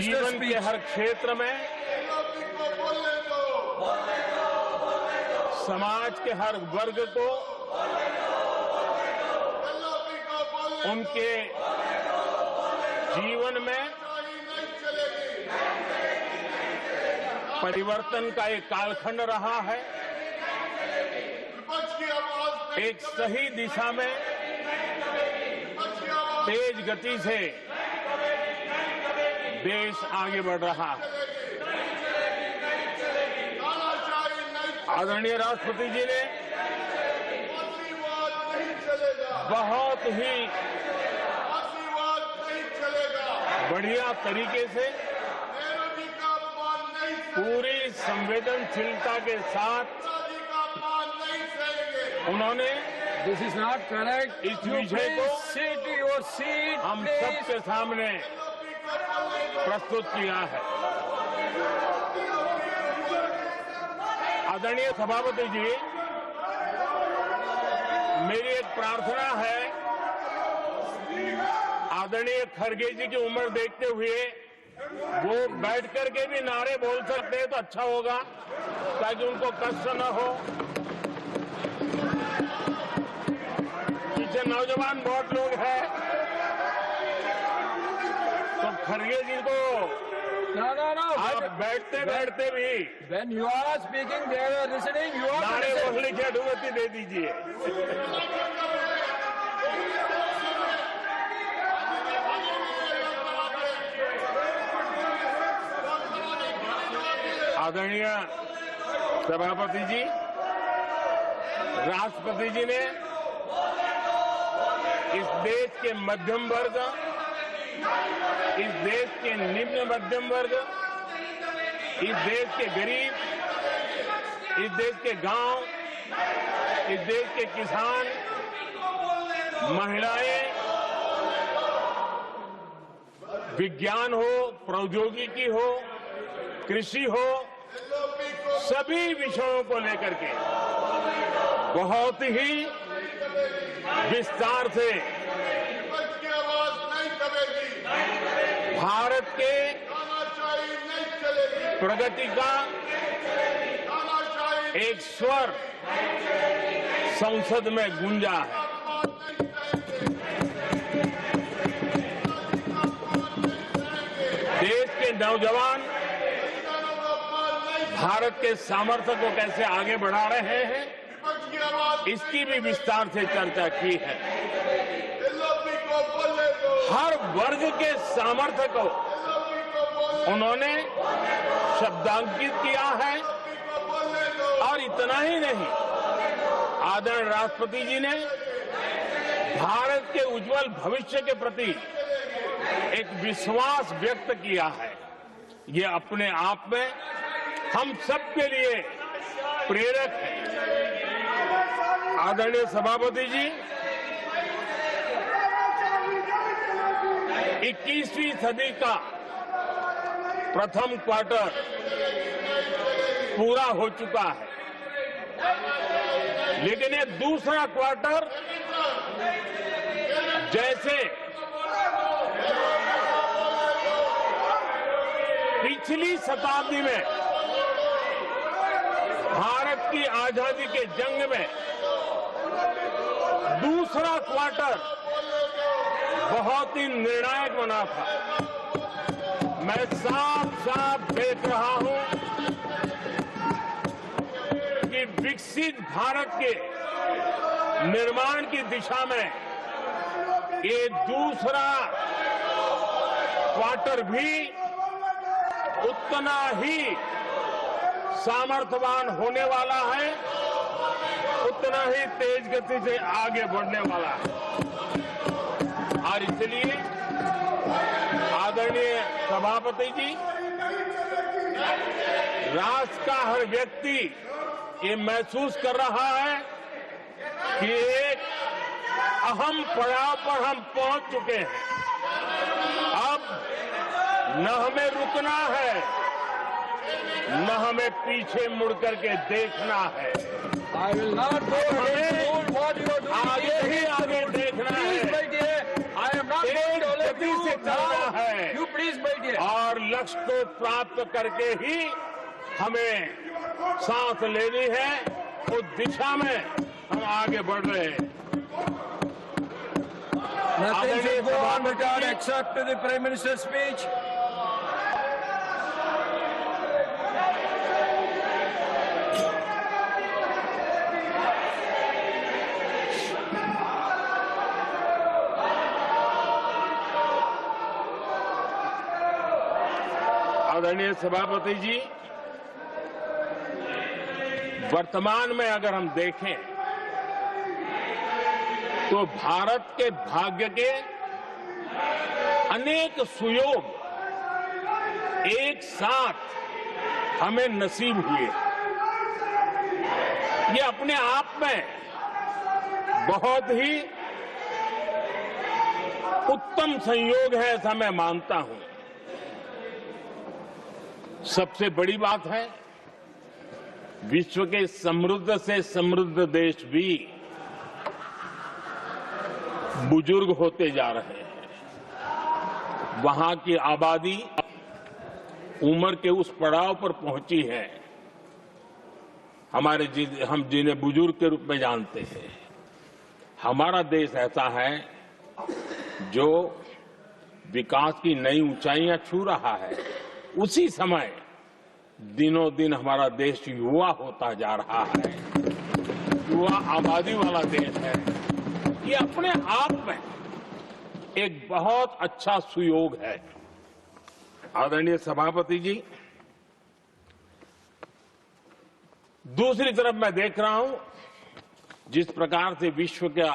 जीवन के हर क्षेत्र में, समाज के हर वर्ग को उनके जीवन में परिवर्तन का एक कालखंड रहा है। एक सही दिशा में तेज गति से देश आगे बढ़ रहा है। आदरणीय राष्ट्रपति जी ने बहुत ही बढ़िया तरीके से पूरी संवेदनशीलता के साथ उन्होंने दिस इज नॉट करेक्ट, इस विषय को हम सबके सामने प्रस्तुत किया है। आदरणीय सभापति जी, मेरी एक प्रार्थना है, आदरणीय खड़गे जी की उम्र देखते हुए वो बैठ करके भी नारे बोल सकते हैं तो अच्छा होगा, ताकि उनको कष्ट न हो। पीछे नौजवान बहुत लोग हैं, तो खड़गे जी को आज बैठते बैठते भी When you are speaking, they are listening. You are नारे बोलने की अनुमति दे दीजिए। आदरणीय सभापति जी, राष्ट्रपति जी ने इस देश के मध्यम वर्ग, इस देश के निम्न मध्यम वर्ग, इस देश के गरीब, इस देश के गांव, इस देश के किसान, महिलाएं, विज्ञान हो, प्रौद्योगिकी हो, कृषि हो, सभी विषयों को लेकर के बहुत ही विस्तार से भारत के प्रगति का एक स्वर संसद में गूंजा है। देश के नौजवान भारत के सामर्थ्य को कैसे आगे बढ़ा रहे हैं, इसकी भी विस्तार से चर्चा की है। हर वर्ग के सामर्थ्य को उन्होंने शब्दांकित किया है, और इतना ही नहीं, आदरणीय राष्ट्रपति जी ने भारत के उज्जवल भविष्य के प्रति एक विश्वास व्यक्त किया है। ये अपने आप में हम सबके लिए प्रेरक है। आदरणीय सभापति जी, 21वीं सदी का प्रथम क्वार्टर पूरा हो चुका है, लेकिन ये दूसरा क्वार्टर जैसे पिछली शताब्दी में भारत की आजादी के जंग में दूसरा क्वार्टर बहुत ही निर्णायक बना था। मैं साफ साफ देख रहा हूं कि विकसित भारत के निर्माण की दिशा में ये दूसरा क्वार्टर भी उतना ही सामर्थ्यवान होने वाला है, उतना ही तेज गति से आगे बढ़ने वाला है। और इसलिए आदरणीय सभापति जी, राष्ट्र का हर व्यक्ति ये महसूस कर रहा है कि एक अहम पड़ाव पर हम पहुंच चुके हैं। अब न हमें रुकना है, न हमें पीछे मुड़ करके देखना है। I will not go ahead to what you are doing. आगे ही आगे देखना है। Please, my dear, I am not going to let you से चलना now. है। You please प्लीज बैठिए। और लक्ष्य को प्राप्त करके ही हमें सांस लेनी है। उस दिशा में हम आगे बढ़ रहे हैं। Nothing should go on without except to the Prime Minister's speech. आदरणीय सभापति जी, वर्तमान में अगर हम देखें तो भारत के भाग्य के अनेक सुयोग एक साथ हमें नसीब हुए। ये अपने आप में बहुत ही उत्तम संयोग है, ऐसा मैं मानता हूं। सबसे बड़ी बात है, विश्व के समृद्ध से समृद्ध देश भी बुजुर्ग होते जा रहे हैं। वहां की आबादी उम्र के उस पड़ाव पर पहुंची है हम जिन्हें बुजुर्ग के रूप में जानते हैं। हमारा देश ऐसा है जो विकास की नई ऊंचाइयां छू रहा है। उसी समय दिनों दिन हमारा देश युवा होता जा रहा है, युवा आबादी वाला देश है। ये अपने आप में एक बहुत अच्छा सुयोग है। आदरणीय सभापति जी, दूसरी तरफ मैं देख रहा हूं जिस प्रकार से विश्व का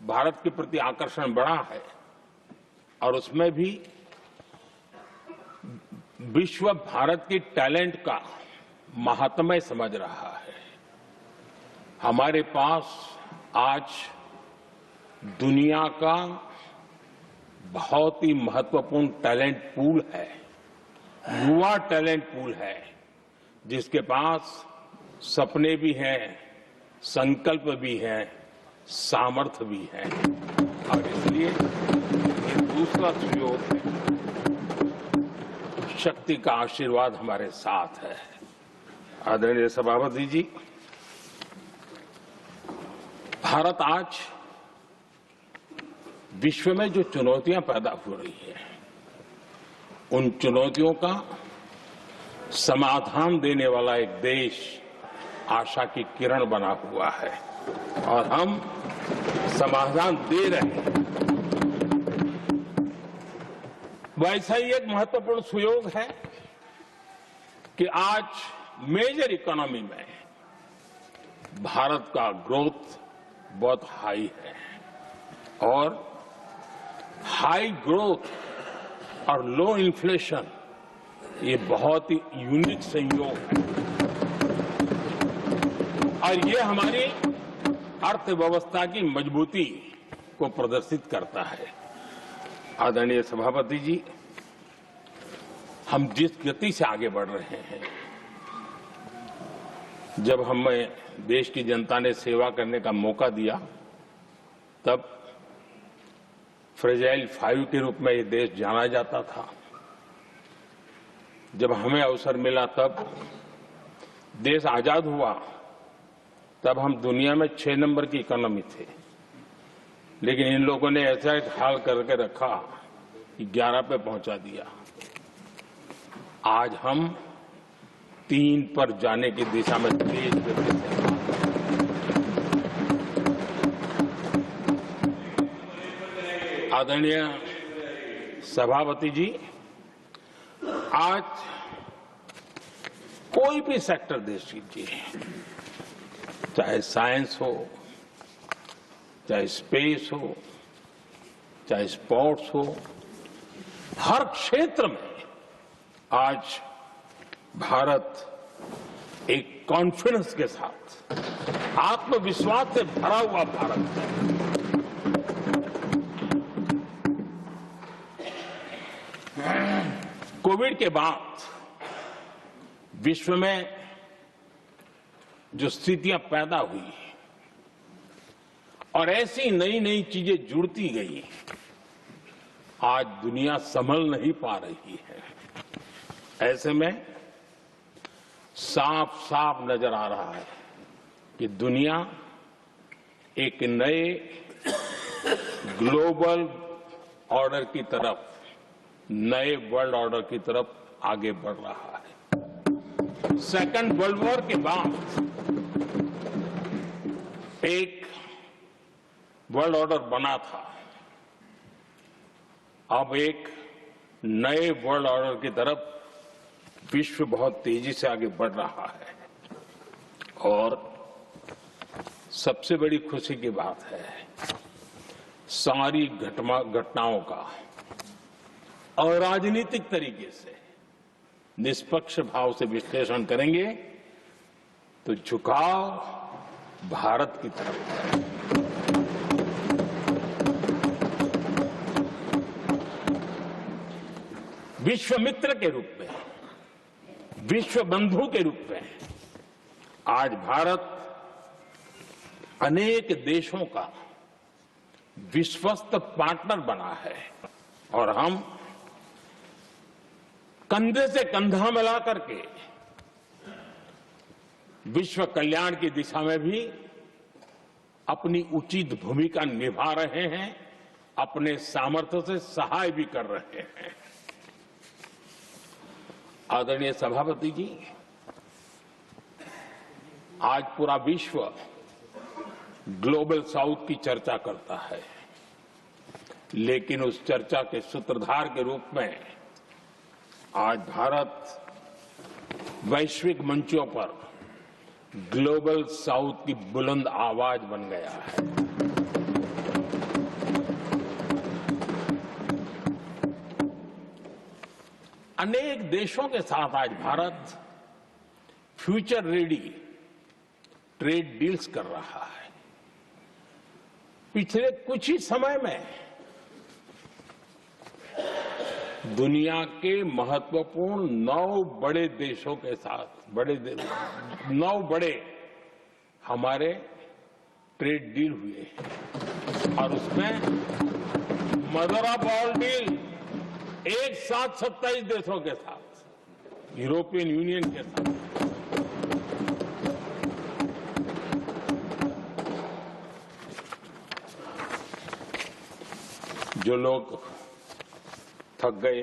भारत के प्रति आकर्षण बढ़ा है, और उसमें भी विश्व भारत की टैलेंट का महात्म्य समझ रहा है। हमारे पास आज दुनिया का बहुत ही महत्वपूर्ण टैलेंट पूल है, युवा टैलेंट पूल है, जिसके पास सपने भी हैं, संकल्प भी है, सामर्थ्य भी है। और इसलिए ये दूसरा सुयोग है। शक्ति का आशीर्वाद हमारे साथ है। आदरणीय सभापति जी, भारत आज विश्व में जो चुनौतियां पैदा हो रही हैं, उन चुनौतियों का समाधान देने वाला एक देश आशा की किरण बना हुआ है, और हम समाधान दे रहे हैं। वैसा ही एक महत्वपूर्ण सुयोग है कि आज मेजर इकोनॉमी में भारत का ग्रोथ बहुत हाई है, और हाई ग्रोथ और लो इन्फ्लेशन ये बहुत ही यूनिक संयोग है, और ये हमारी अर्थव्यवस्था की मजबूती को प्रदर्शित करता है। आदरणीय सभापति जी, हम जिस गति से आगे बढ़ रहे हैं, जब हमें देश की जनता ने सेवा करने का मौका दिया, तब फ्रेजाइल 5 के रूप में ये देश जाना जाता था। जब हमें अवसर मिला, तब देश आजाद हुआ, तब हम दुनिया में 6 नंबर की इकोनॉमी थे। लेकिन इन लोगों ने ऐसा एक हाल करके रखा कि 11 पे पहुंचा दिया। आज हम 3 पर जाने की दिशा में तेज गति से। आदरणीय सभापति जी, आज कोई भी सेक्टर देश कीजिए, चाहे साइंस हो, चाहे स्पेस हो, चाहे स्पोर्ट्स हो, हर क्षेत्र में आज भारत एक कॉन्फिडेंस के साथ, आत्मविश्वास से भरा हुआ भारत है। कोविड के बाद विश्व में जो स्थितियां पैदा हुई और ऐसी नई नई चीजें जुड़ती गई, आज दुनिया संभल नहीं पा रही है। ऐसे में साफ साफ नजर आ रहा है कि दुनिया एक नए ग्लोबल ऑर्डर की तरफ, नए वर्ल्ड ऑर्डर की तरफ आगे बढ़ रहा है। सेकेंड वर्ल्ड वॉर के बाद एक वर्ल्ड ऑर्डर बना था, अब एक नए वर्ल्ड ऑर्डर की तरफ विश्व बहुत तेजी से आगे बढ़ रहा है। और सबसे बड़ी खुशी की बात है, सारी घटनाओं का अराजनीतिक तरीके से निष्पक्ष भाव से विश्लेषण करेंगे तो झुकाव भारत की तरफ है। विश्व मित्र के रूप में, विश्व बंधु के रूप में आज भारत अनेक देशों का विश्वस्त पार्टनर बना है और हम कंधे से कंधा मिला करके विश्व कल्याण की दिशा में भी अपनी उचित भूमिका निभा रहे हैं, अपने सामर्थ्य से सहाय भी कर रहे हैं। आदरणीय सभापति जी, आज पूरा विश्व ग्लोबल साउथ की चर्चा करता है, लेकिन उस चर्चा के सूत्रधार के रूप में आज भारत वैश्विक मंचों पर ग्लोबल साउथ की बुलंद आवाज बन गया है। अनेक देशों के साथ आज Bharat future ready trade deals कर रहा है। पिछले कुछ ही समय में दुनिया के महत्वपूर्ण 9 बड़े देशों के साथ 9 बड़े हमारे ट्रेड डील हुए हैं और उसमें मदर ऑफ ऑल डील एक साथ 27 देशों के साथ, यूरोपियन यूनियन के साथ। जो लोग थक गए,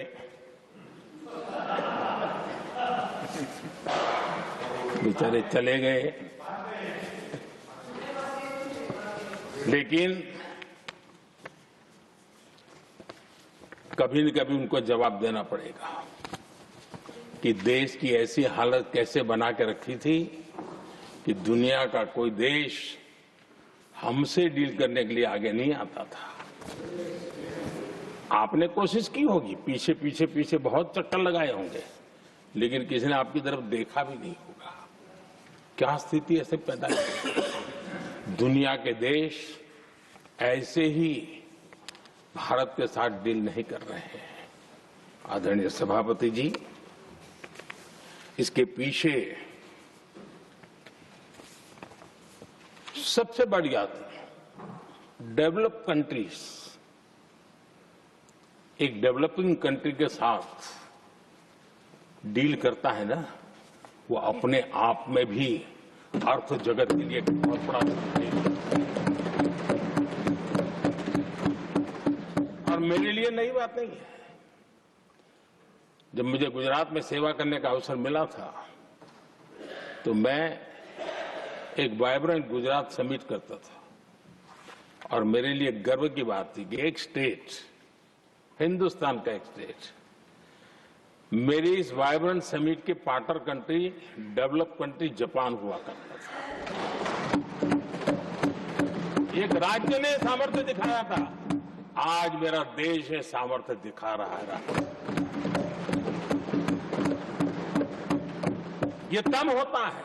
बेचारे चले गए, लेकिन कभी न कभी उनको जवाब देना पड़ेगा कि देश की ऐसी हालत कैसे बना के रखी थी कि दुनिया का कोई देश हमसे डील करने के लिए आगे नहीं आता था। आपने कोशिश की होगी, पीछे पीछे पीछे बहुत चक्कर लगाए होंगे, लेकिन किसी ने आपकी तरफ देखा भी नहीं होगा। क्या स्थिति ऐसे पैदा की? दुनिया के देश ऐसे ही भारत के साथ डील नहीं कर रहे हैं। आदरणीय सभापति जी, इसके पीछे सबसे बड़ी बात, डेवलप कंट्रीज एक डेवलपिंग कंट्री के साथ डील करता है ना, वो अपने आप में भी अर्थ जगत के लिए एक बहुत बड़ा और मेरे लिए नई बात नहीं है। जब मुझे गुजरात में सेवा करने का अवसर मिला था तो मैं एक वाइब्रेंट गुजरात समिट करता था और मेरे लिए गर्व की बात थी कि एक स्टेट, हिंदुस्तान का एक स्टेट, मेरी इस वाइब्रेंट समिट के partner country, develop country Japan हुआ करता था। एक राज्य ने सामर्थ्य दिखाया था, आज मेरा देश ये सामर्थ्य दिखा रहा है। ये तब होता है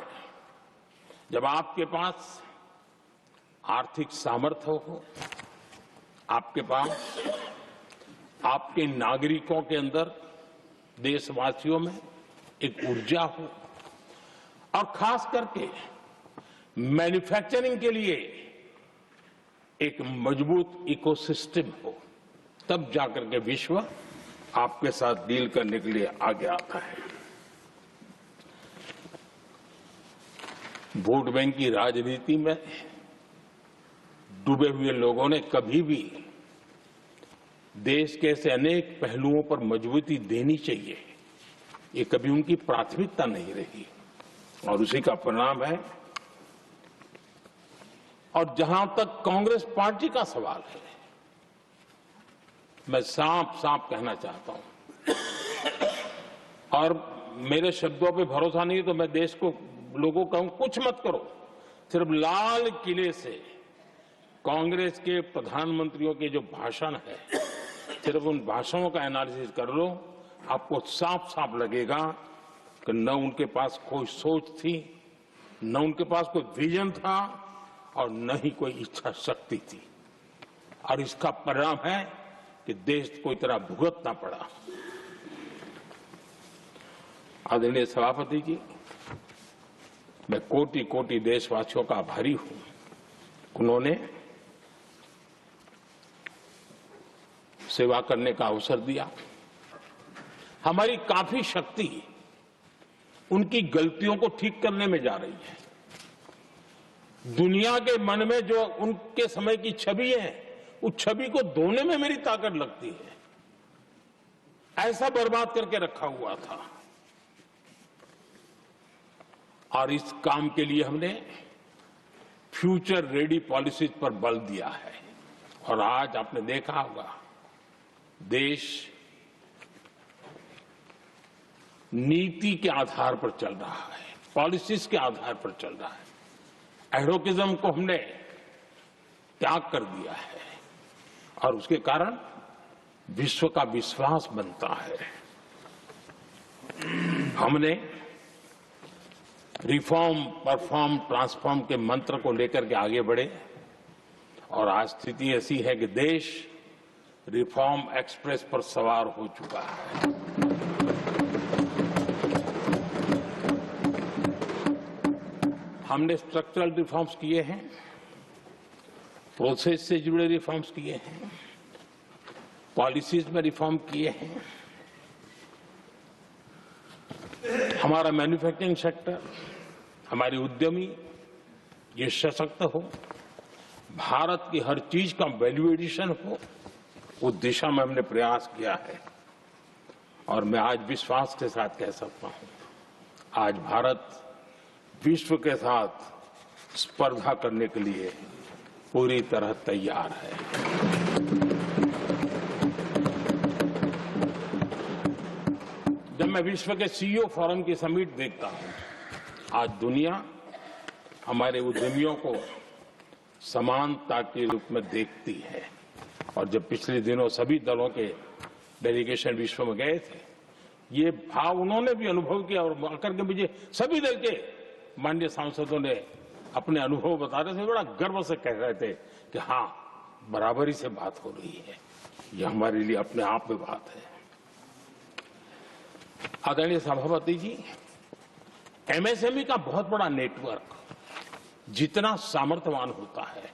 जब आपके पास आर्थिक सामर्थ्य हो, आपके पास आपके नागरिकों के अंदर, देशवासियों में एक ऊर्जा हो और खास करके मैन्युफैक्चरिंग के लिए एक मजबूत इकोसिस्टम हो। तब जाकर के विश्व आपके साथ डील करने के लिए आगे आता है। वोट बैंक की राजनीति में डूबे हुए लोगों ने कभी भी देश के ऐसे अनेक पहलुओं पर मजबूती देनी चाहिए, ये कभी उनकी प्राथमिकता नहीं रही और उसी का परिणाम है। और जहां तक कांग्रेस पार्टी का सवाल है, मैं साफ साफ कहना चाहता हूं और मेरे शब्दों पे भरोसा नहीं है तो मैं देश को लोगों को कहूं, कुछ मत करो, सिर्फ लाल किले से कांग्रेस के प्रधानमंत्रियों के जो भाषण है, सिर्फ उन भाषणों का एनालिसिस कर लो, आपको साफ साफ लगेगा कि न उनके पास कोई सोच थी, न उनके पास कोई विजन था और न ही कोई इच्छा शक्ति थी। और इसका परिणाम है कि देश को इतना भुगतना पड़ा। आदरणीय सभापति जी, मैं कोटि कोटि देशवासियों का आभारी हूं। उन्होंने सेवा करने का अवसर दिया। हमारी काफी शक्ति उनकी गलतियों को ठीक करने में जा रही है। दुनिया के मन में जो उनके समय की छवि है, उस छवि को धोने में मेरी ताकत लगती है। ऐसा बर्बाद करके रखा हुआ था और इस काम के लिए हमने फ्यूचर रेडी पॉलिसीज पर बल दिया है। और आज आपने देखा होगा, देश नीति के आधार पर चल रहा है, पॉलिसीज के आधार पर चल रहा है। एडोकिज्म को हमने त्याग कर दिया है और उसके कारण विश्व का विश्वास बनता है। हमने रिफॉर्म, परफॉर्म, ट्रांसफॉर्म के मंत्र को लेकर के आगे बढ़े और आज स्थिति ऐसी है कि देश रिफॉर्म एक्सप्रेस पर सवार हो चुका है। हमने स्ट्रक्चरल रिफॉर्म्स किए हैं, प्रोसेस से जुड़े रिफॉर्म्स किए हैं, पॉलिसीज में रिफॉर्म किए हैं। हमारा मैन्युफैक्चरिंग सेक्टर, हमारे उद्यमी ये सशक्त हो, भारत की हर चीज का वैल्यू एडिशन हो, उस दिशा में हमने प्रयास किया है। और मैं आज विश्वास के साथ कह सकता हूं, आज भारत विश्व के साथ स्पर्धा करने के लिए पूरी तरह तैयार है। जब मैं विश्व के सीईओ फोरम की समिट देखता हूं, आज दुनिया हमारे उद्यमियों को समानता के रूप में देखती है। और जब पिछले दिनों सभी दलों के डेलीगेशन विश्व में गए थे, ये भाव उन्होंने भी अनुभव किया और आकर के मुझे सभी दल के माननीय सांसदों ने अपने अनुभव बता रहे थे, बड़ा गर्व से कह रहे थे कि हाँ, बराबरी से बात हो रही है। ये हमारे लिए अपने आप में बात है। आदरणीय सभापति जी, एमएसएमई का बहुत बड़ा नेटवर्क जितना सामर्थ्यवान होता है,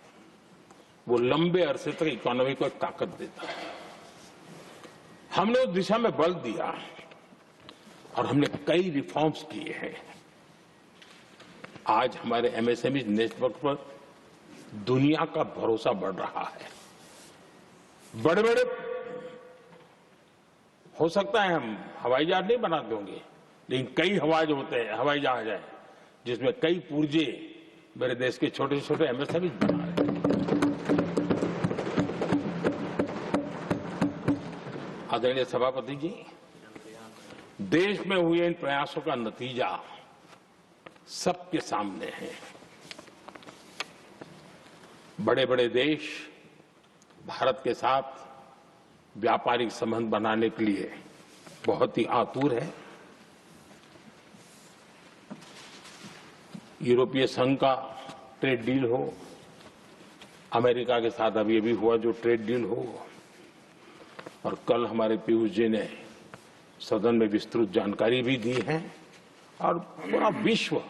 वो लंबे अरसे तक इकोनॉमी को एक ताकत देता है। हमने उस दिशा में बल दिया और हमने कई रिफॉर्म्स किए हैं। आज हमारे एमएसएमई नेटवर्क पर दुनिया का भरोसा बढ़ रहा है। बड़े बड़े हो सकता है हम हवाई जहाज नहीं बना देंगे, लेकिन कई हवाई जहाज है जिसमें कई पुर्जे मेरे देश के छोटे छोटे एमएसएमई बना रहे हैं। आदरणीय सभापति जी, देश में हुए इन प्रयासों का नतीजा सबके सामने है। बड़े बड़े देश भारत के साथ व्यापारिक संबंध बनाने के लिए बहुत ही आतुर है। यूरोपीय संघ का ट्रेड डील हो, अमेरिका के साथ अभी अभी हुआ जो ट्रेड डील हो, और कल हमारे पीयूष जी ने सदन में विस्तृत जानकारी भी दी है और पूरा विश्व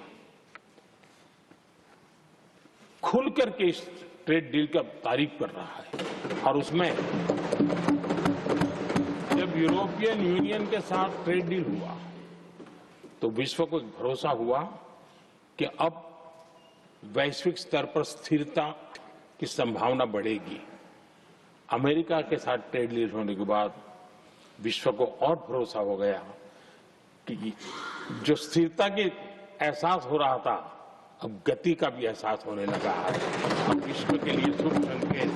खुल करके इस ट्रेड डील का तारीफ कर रहा है और उसमें यूरोपियन यूनियन के साथ ट्रेड डील हुआ तो विश्व को एक भरोसा हुआ कि अब वैश्विक स्तर पर स्थिरता की संभावना बढ़ेगी। अमेरिका के साथ ट्रेड डील होने के बाद विश्व को और भरोसा हो गया कि जो स्थिरता की एहसास हो रहा था अब गति का भी एहसास होने लगा है। अब विश्व के लिए शुभ संकेत।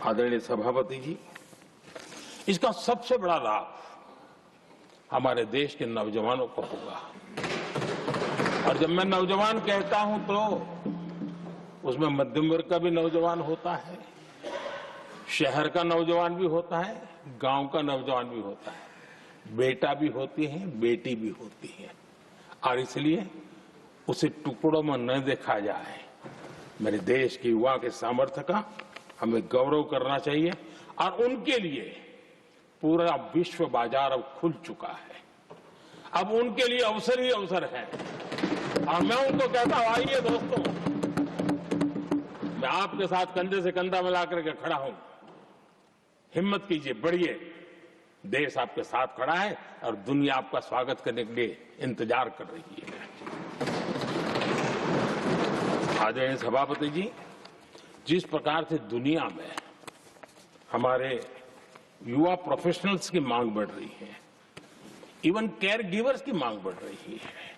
आदरणीय सभापति जी, इसका सबसे बड़ा लाभ हमारे देश के नौजवानों को होगा। और जब मैं नौजवान कहता हूं तो उसमें मध्यम वर्ग का भी नौजवान होता है, शहर का नौजवान भी होता है, गांव का नौजवान भी होता है, बेटा भी होती है, बेटी भी होती है। और इसलिए उसे टुकड़ों में न देखा जाए। मेरे देश के युवा के सामर्थ्य का हमें गौरव करना चाहिए और उनके लिए पूरा विश्व बाजार अब खुल चुका है। अब उनके लिए अवसर ही अवसर है। और मैं उनको कहता हूं, आइए दोस्तों, मैं आपके साथ कंधे से कंधा मिलाकर के खड़ा हूं। हिम्मत कीजिए, बढ़िए। देश आपके साथ खड़ा है और दुनिया आपका स्वागत करने के लिए इंतजार कर रही है। आदरणीय सभापति जी, जिस प्रकार से दुनिया में हमारे युवा प्रोफेशनल्स की मांग बढ़ रही है, इवन केयर गिवर्स की मांग बढ़ रही है,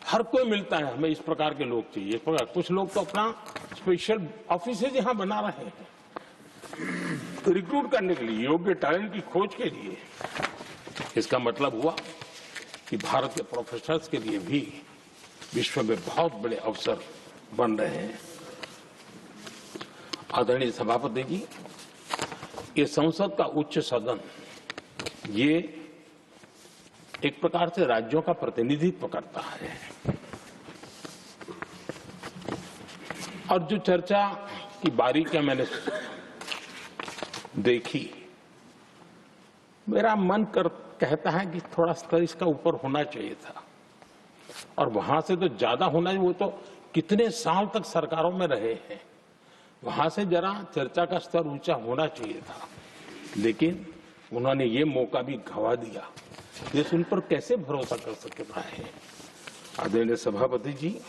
हर कोई मिलता है हमें इस प्रकार के लोग चाहिए। इस प्रकार कुछ लोग तो अपना स्पेशल ऑफिस यहां बना रहे हैं रिक्रूट करने के लिए, योग्य टैलेंट की खोज के लिए। इसका मतलब हुआ कि भारत के प्रोफेशनल्स के लिए भी विश्व में बहुत बड़े अवसर बन रहे हैं। आदरणीय सभापति जी, ये संसद का उच्च सदन ये एक प्रकार से राज्यों का प्रतिनिधित्व करता है। और जो चर्चा की बारीकियां मैंने देखी, मेरा मन कहता है कि थोड़ा स्तर इसका ऊपर होना चाहिए था। और वहां से तो ज्यादा होना चाहिए। वो तो कितने साल तक सरकारों में रहे हैं, वहां से जरा चर्चा का स्तर ऊंचा होना चाहिए था। लेकिन उन्होंने ये मौका भी गंवा दिया। देश उन पर कैसे भरोसा कर सकता है। आदरणीय सभापति जी,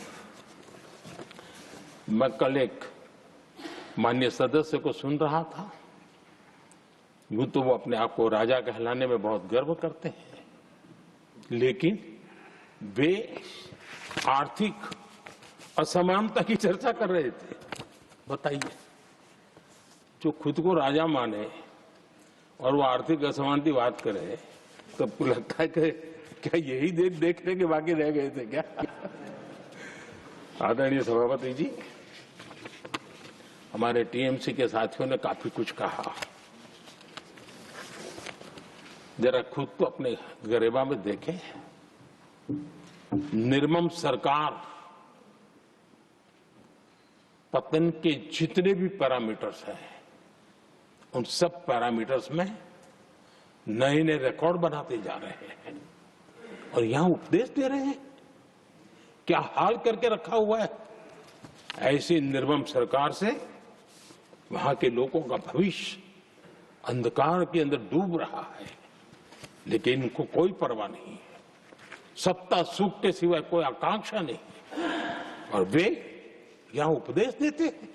मैं कल एक माननीय सदस्य को सुन रहा था। यूं तो वो अपने आप को राजा कहलाने में बहुत गर्व करते हैं, लेकिन वे आर्थिक असमानता की चर्चा कर रहे थे। बताइए, जो खुद को राजा माने और वो आर्थिक असमानता की बात करे, तो आपको लगता है कि क्या यही देखने के बाकी रह गए थे क्या? आदरणीय सभापति जी, हमारे टीएमसी के साथियों ने काफी कुछ कहा। जरा खुद तो अपने गरेबा में देखें। निर्मम सरकार पतन के जितने भी पैरामीटर्स हैं, उन सब पैरामीटर्स में नए नए रिकॉर्ड बनाते जा रहे हैं और यहां उपदेश दे रहे हैं। क्या हाल करके रखा हुआ है। ऐसी निर्मम सरकार से वहां के लोगों का भविष्य अंधकार के अंदर डूब रहा है, लेकिन इनको कोई परवाह नहीं है। सत्ता सुख के सिवाय कोई आकांक्षा नहीं और वे यहां उपदेश देते हैं।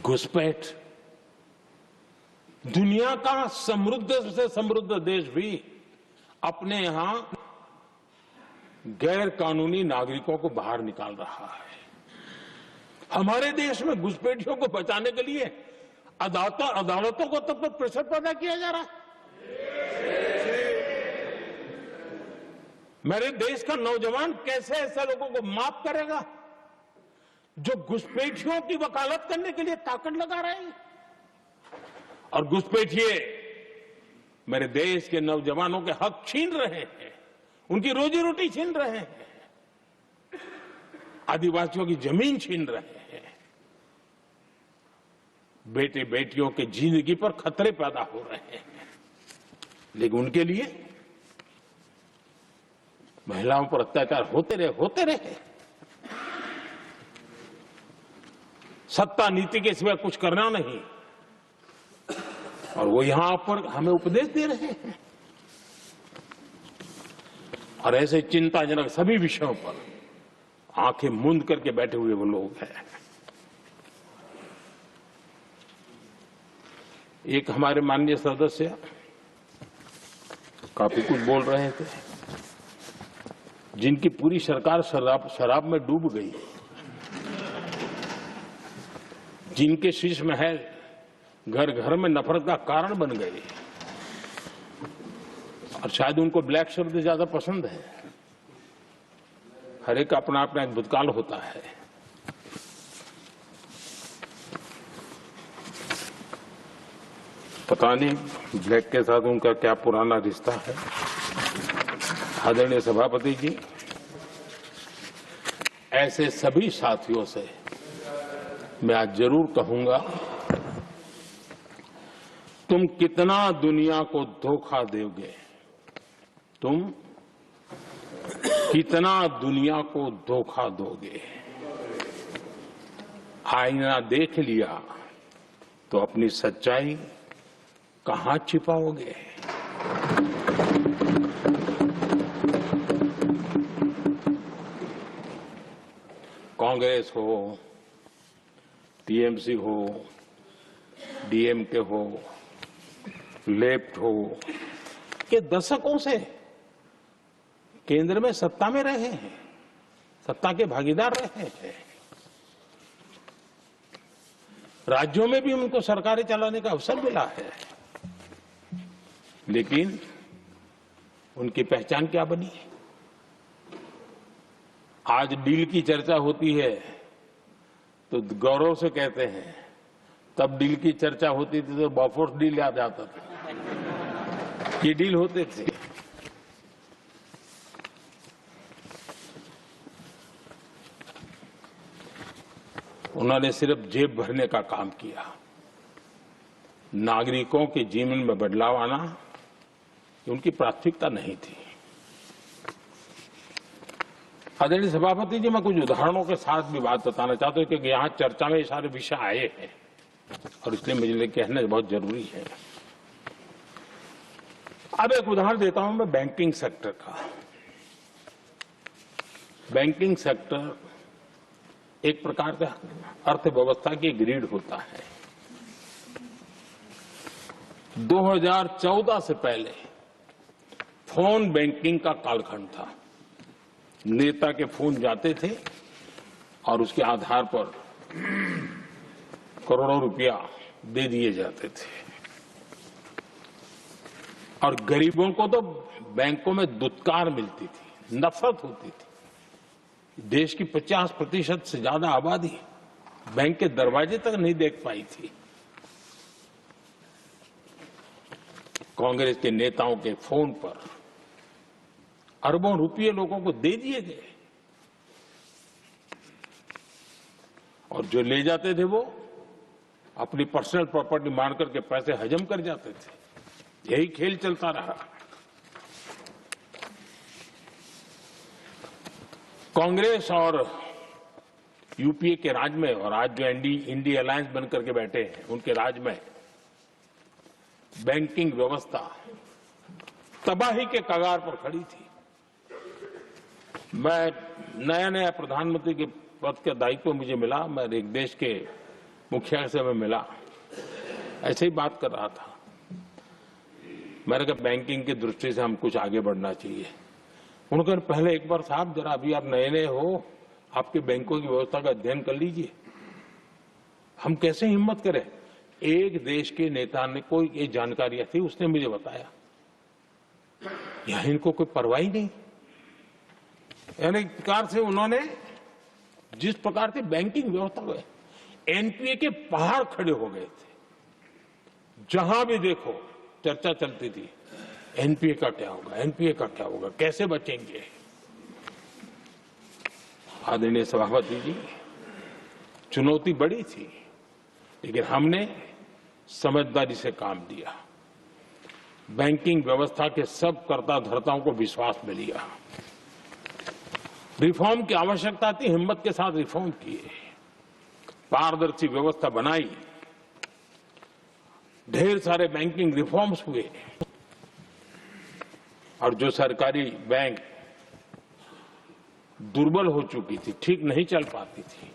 घुसपैठ, दुनिया का समृद्ध से समृद्ध देश भी अपने यहां गैर कानूनी नागरिकों को बाहर निकाल रहा है। हमारे देश में घुसपैठियों को बचाने के लिए अदालतों को तब तक प्रेशर पैदा किया जा रहा है। मेरे देश का नौजवान कैसे ऐसे लोगों को माफ करेगा जो घुसपैठियों की वकालत करने के लिए ताकत लगा रहे हैं। और घुसपैठिए मेरे देश के नौजवानों के हक छीन रहे हैं, उनकी रोजी रोटी छीन रहे हैं, आदिवासियों की जमीन छीन रहे हैं, बेटे बेटियों के जिंदगी पर खतरे पैदा हो रहे हैं। लेकिन उनके लिए महिलाओं पर अत्याचार होते रहे। सत्ता नीति के सिवाय कुछ करना नहीं, और वो यहां पर हमें उपदेश दे रहे हैं। और ऐसे चिंताजनक सभी विषयों पर आंखें मूंद करके बैठे हुए वो लोग हैं। एक हमारे माननीय सदस्य काफी कुछ बोल रहे थे, जिनकी पूरी सरकार शराब में डूब गई, जिनके शीश महल घर घर में नफरत का कारण बन गए, और शायद उनको ब्लैक शब्द ज्यादा पसंद है। हर एक अपना अपना एक भूतकाल होता है। पता नहीं ब्लैक के साथ उनका क्या पुराना रिश्ता है। आदरणीय सभापति जी, ऐसे सभी साथियों से मैं आज जरूर कहूंगा, तुम कितना दुनिया को धोखा दोगे, तुम कितना दुनिया को धोखा दोगे। आईना देख लिया तो अपनी सच्चाई कहां छिपाओगे। कांग्रेस हो, टीएमसी हो, डीएमके हो, लेफ्ट हो, ये दशकों से केंद्र में सत्ता में रहे हैं, सत्ता के भागीदार रहे हैं। राज्यों में भी उनको सरकारें चलाने का अवसर मिला है, लेकिन उनकी पहचान क्या बनी। आज डील की चर्चा होती है तो गौरव से कहते हैं, तब डील की चर्चा होती थी तो बॉफोर्स डील याद आता था। ये डील होते थे। उन्होंने सिर्फ जेब भरने का काम किया। नागरिकों के जीवन में बदलाव आना उनकी प्राथमिकता नहीं थी। आदरणीय सभापति जी, मैं कुछ उदाहरणों के साथ भी बात बताना चाहता हूं, क्योंकि यहां चर्चा में ये सारे विषय आए हैं और इसलिए मुझे कहना बहुत जरूरी है। अब एक उदाहरण देता हूं मैं बैंकिंग सेक्टर का। बैंकिंग सेक्टर एक प्रकार का अर्थव्यवस्था की ग्रिड होता है। 2014 से पहले फोन बैंकिंग का कालखंड था। नेता के फोन जाते थे और उसके आधार पर करोड़ों रुपया दे दिए जाते थे, और गरीबों को तो बैंकों में दुत्कार मिलती थी, नफरत होती थी। देश की 50% से ज्यादा आबादी बैंक के दरवाजे तक नहीं देख पाई थी। कांग्रेस के नेताओं के फोन पर अरबों रुपये लोगों को दे दिए गए, और जो ले जाते थे वो अपनी पर्सनल प्रॉपर्टी मान करके पैसे हजम कर जाते थे। यही खेल चलता रहा। कांग्रेस और यूपीए के राज में, और आज जो इंडी अलायंस बनकर के बैठे हैं उनके राज में, बैंकिंग व्यवस्था तबाही के कगार पर खड़ी थी। मैं नया प्रधानमंत्री के पद का दायित्व मुझे मिला, मैं एक देश के मुखिया से मैं मिला, ऐसे ही बात कर रहा था। मैंने कहा बैंकिंग की दृष्टि से हम कुछ आगे बढ़ना चाहिए। उन्होंने कहा पहले एक बार साहब जरा, अभी आप नए हो, आपके बैंकों की व्यवस्था का अध्ययन कर लीजिए। हम कैसे हिम्मत करें। एक देश के नेता ने कोई ये जानकारियां थी, उसने मुझे बताया, यहां इनको कोई परवाह ही नहीं। यानी एक प्रकार से उन्होंने जिस प्रकार से बैंकिंग व्यवस्था हुए, एनपीए के पहाड़ खड़े हो गए थे। जहां भी देखो चर्चा चलती थी, एनपीए का क्या होगा, एनपीए का क्या होगा, कैसे बचेंगे। आदरणीय सभापति जी, चुनौती बड़ी थी, लेकिन हमने समझदारी से काम दिया। बैंकिंग व्यवस्था के सब कर्ता धर्ताओं को विश्वास में लिया। रिफॉर्म की आवश्यकता थी, हिम्मत के साथ रिफॉर्म किए। पारदर्शी व्यवस्था बनाई, ढेर सारे बैंकिंग रिफॉर्म्स हुए और जो सरकारी बैंक दुर्बल हो चुकी थी, ठीक नहीं चल पाती थी,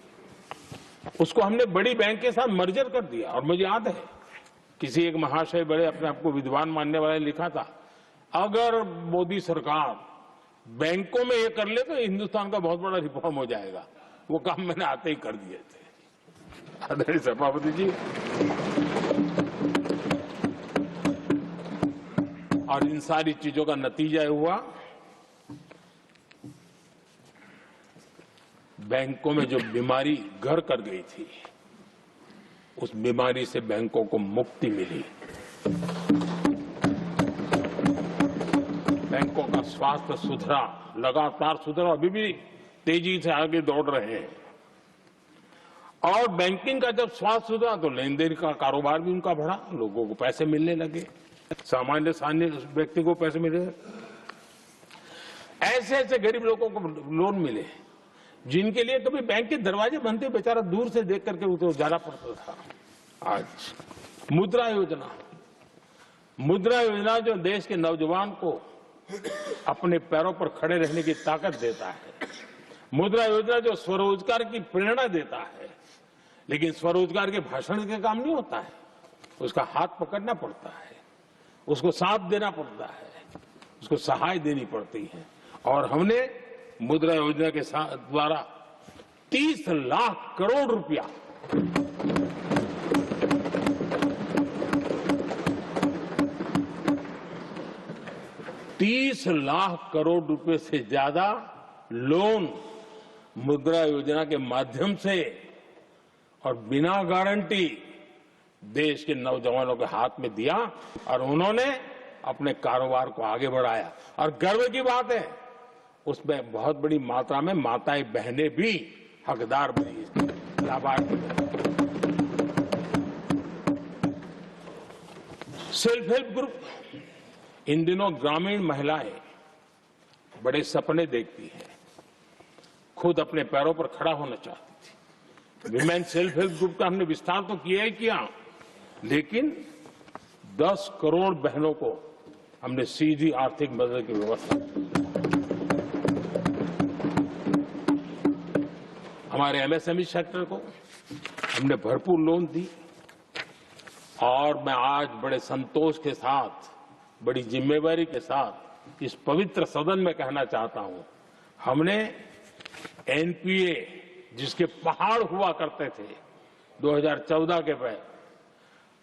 उसको हमने बड़ी बैंक के साथ मर्जर कर दिया। और मुझे याद है किसी एक महाशय, बड़े अपने आप को विद्वान मानने वाले ने लिखा था, अगर मोदी सरकार बैंकों में ये कर ले तो हिंदुस्तान का बहुत बड़ा रिफॉर्म हो जाएगा। वो काम मैंने आते ही कर दिए थे। आदरणीय सभापति जी, और इन सारी चीजों का नतीजा हुआ, बैंकों में जो बीमारी घर कर गई थी, उस बीमारी से बैंकों को मुक्ति मिली। बैंकों का स्वास्थ्य सुधरा, लगातार सुधरा, अभी भी तेजी से आगे दौड़ रहे हैं। और बैंकिंग का जब स्वास्थ्य सुधरा तो लेन देन का कारोबार भी उनका बढ़ा, लोगों को पैसे मिलने लगे, सामान्य व्यक्ति को पैसे मिले। ऐसे ऐसे गरीब लोगों को लोन मिले जिनके लिए कभी बैंक के दरवाजे बंद थे, बेचारा दूर से देख करके उसे जाना पड़ता था। आज मुद्रा योजना, जो देश के नौजवान को अपने पैरों पर खड़े रहने की ताकत देता है, मुद्रा योजना जो स्वरोजगार की प्रेरणा देता है, लेकिन स्वरोजगार के भाषण के काम नहीं होता है, उसका हाथ पकड़ना पड़ता है, उसको साथ देना पड़ता है, उसको सहाय देनी पड़ती है। और हमने मुद्रा योजना के द्वारा 30 लाख करोड़ रुपया से ज्यादा लोन मुद्रा योजना के माध्यम से और बिना गारंटी देश के नौजवानों के हाथ में दिया और उन्होंने अपने कारोबार को आगे बढ़ाया। और गर्व की बात है, उसमें बहुत बड़ी मात्रा में माताएं बहनें भी हकदार बनी, लाभार्थी। सेल्फ हेल्प ग्रुप, इन दिनों ग्रामीण महिलाएं बड़े सपने देखती हैं, खुद अपने पैरों पर खड़ा होना चाहती थी। विमेन सेल्फ हेल्प ग्रुप का हमने विस्तार तो किया ही किया, लेकिन 10 करोड़ बहनों को हमने सीधी आर्थिक मदद की व्यवस्था की। हमारे एमएसएमई सेक्टर को हमने भरपूर लोन दी। और मैं आज बड़े संतोष के साथ, बड़ी जिम्मेवारी के साथ इस पवित्र सदन में कहना चाहता हूं, हमने एनपीए जिसके पहाड़ हुआ करते थे 2014 के पहले,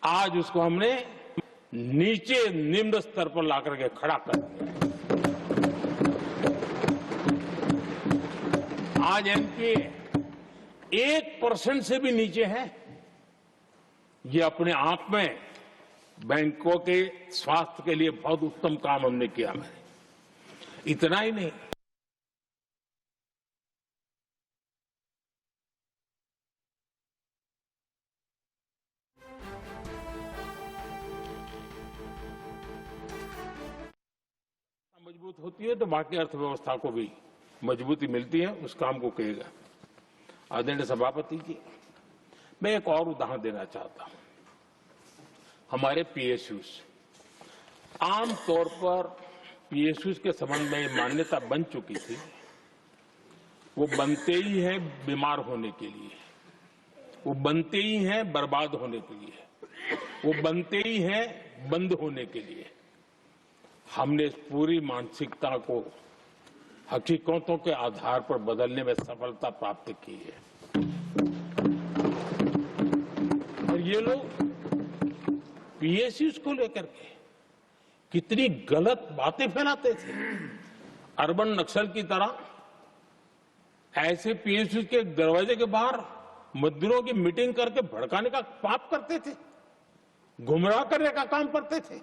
आज उसको हमने नीचे निम्न स्तर पर लाकर के खड़ा कर दिया। आज एनपीए 1% से भी नीचे है। ये अपने आप में बैंकों के स्वास्थ्य के लिए बहुत उत्तम काम हमने किया। मैंने इतना ही नहीं, मजबूत होती है तो बाकी अर्थव्यवस्था को भी मजबूती मिलती है, उस काम को कहेगा। आदरणीय सभापति जी, मैं एक और उदाहरण देना चाहता हूं। हमारे पीएसयूज, आमतौर पर पीएसयूज के संबंध में मान्यता बन चुकी थी, वो बनते ही हैं बीमार होने के लिए, वो बनते ही हैं बर्बाद होने के लिए, वो बनते ही हैं बंद होने के लिए। हमने इस पूरी मानसिकता को हकीकतों के आधार पर बदलने में सफलता प्राप्त की है। और ये लोग पीएसयूज को लेकर के कितनी गलत बातें फैलाते थे। अर्बन नक्सल की तरह ऐसे पीएसयूज के दरवाजे के बाहर मजदूरों की मीटिंग करके भड़काने का पाप करते थे, गुमराह करने का काम करते थे।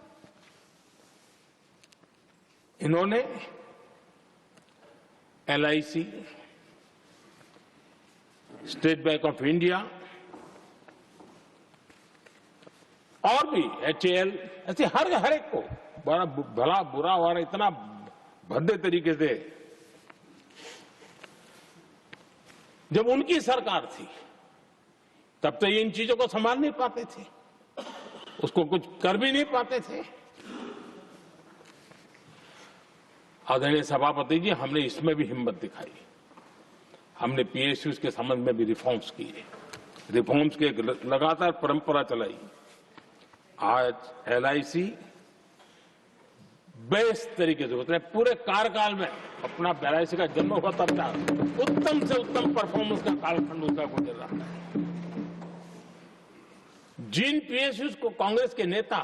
इन्होंने LIC, state bank of India और भी एचएएल, ऐसे हर एक को बड़ा भला बुरा और इतना भद्दे तरीके से, जब उनकी सरकार थी तब तो ये इन चीजों को संभाल नहीं पाते थे, उसको कुछ कर भी नहीं पाते थे। आदरणीय सभापति जी, हमने इसमें भी हिम्मत दिखाई। हमने पीएसयूज के संबंध में भी रिफॉर्म्स किए, रिफॉर्म्स की एक लगातार परंपरा चलाई। आज एलआईसी बेस्ट तरीके से उसने पूरे कार्यकाल में अपना एलआईसी का जन्म हुआ तब तक उत्तम से उत्तम परफॉर्मेंस का कालखंड उसका गुजर रहा है। जिन पीएसयूज को कांग्रेस के नेता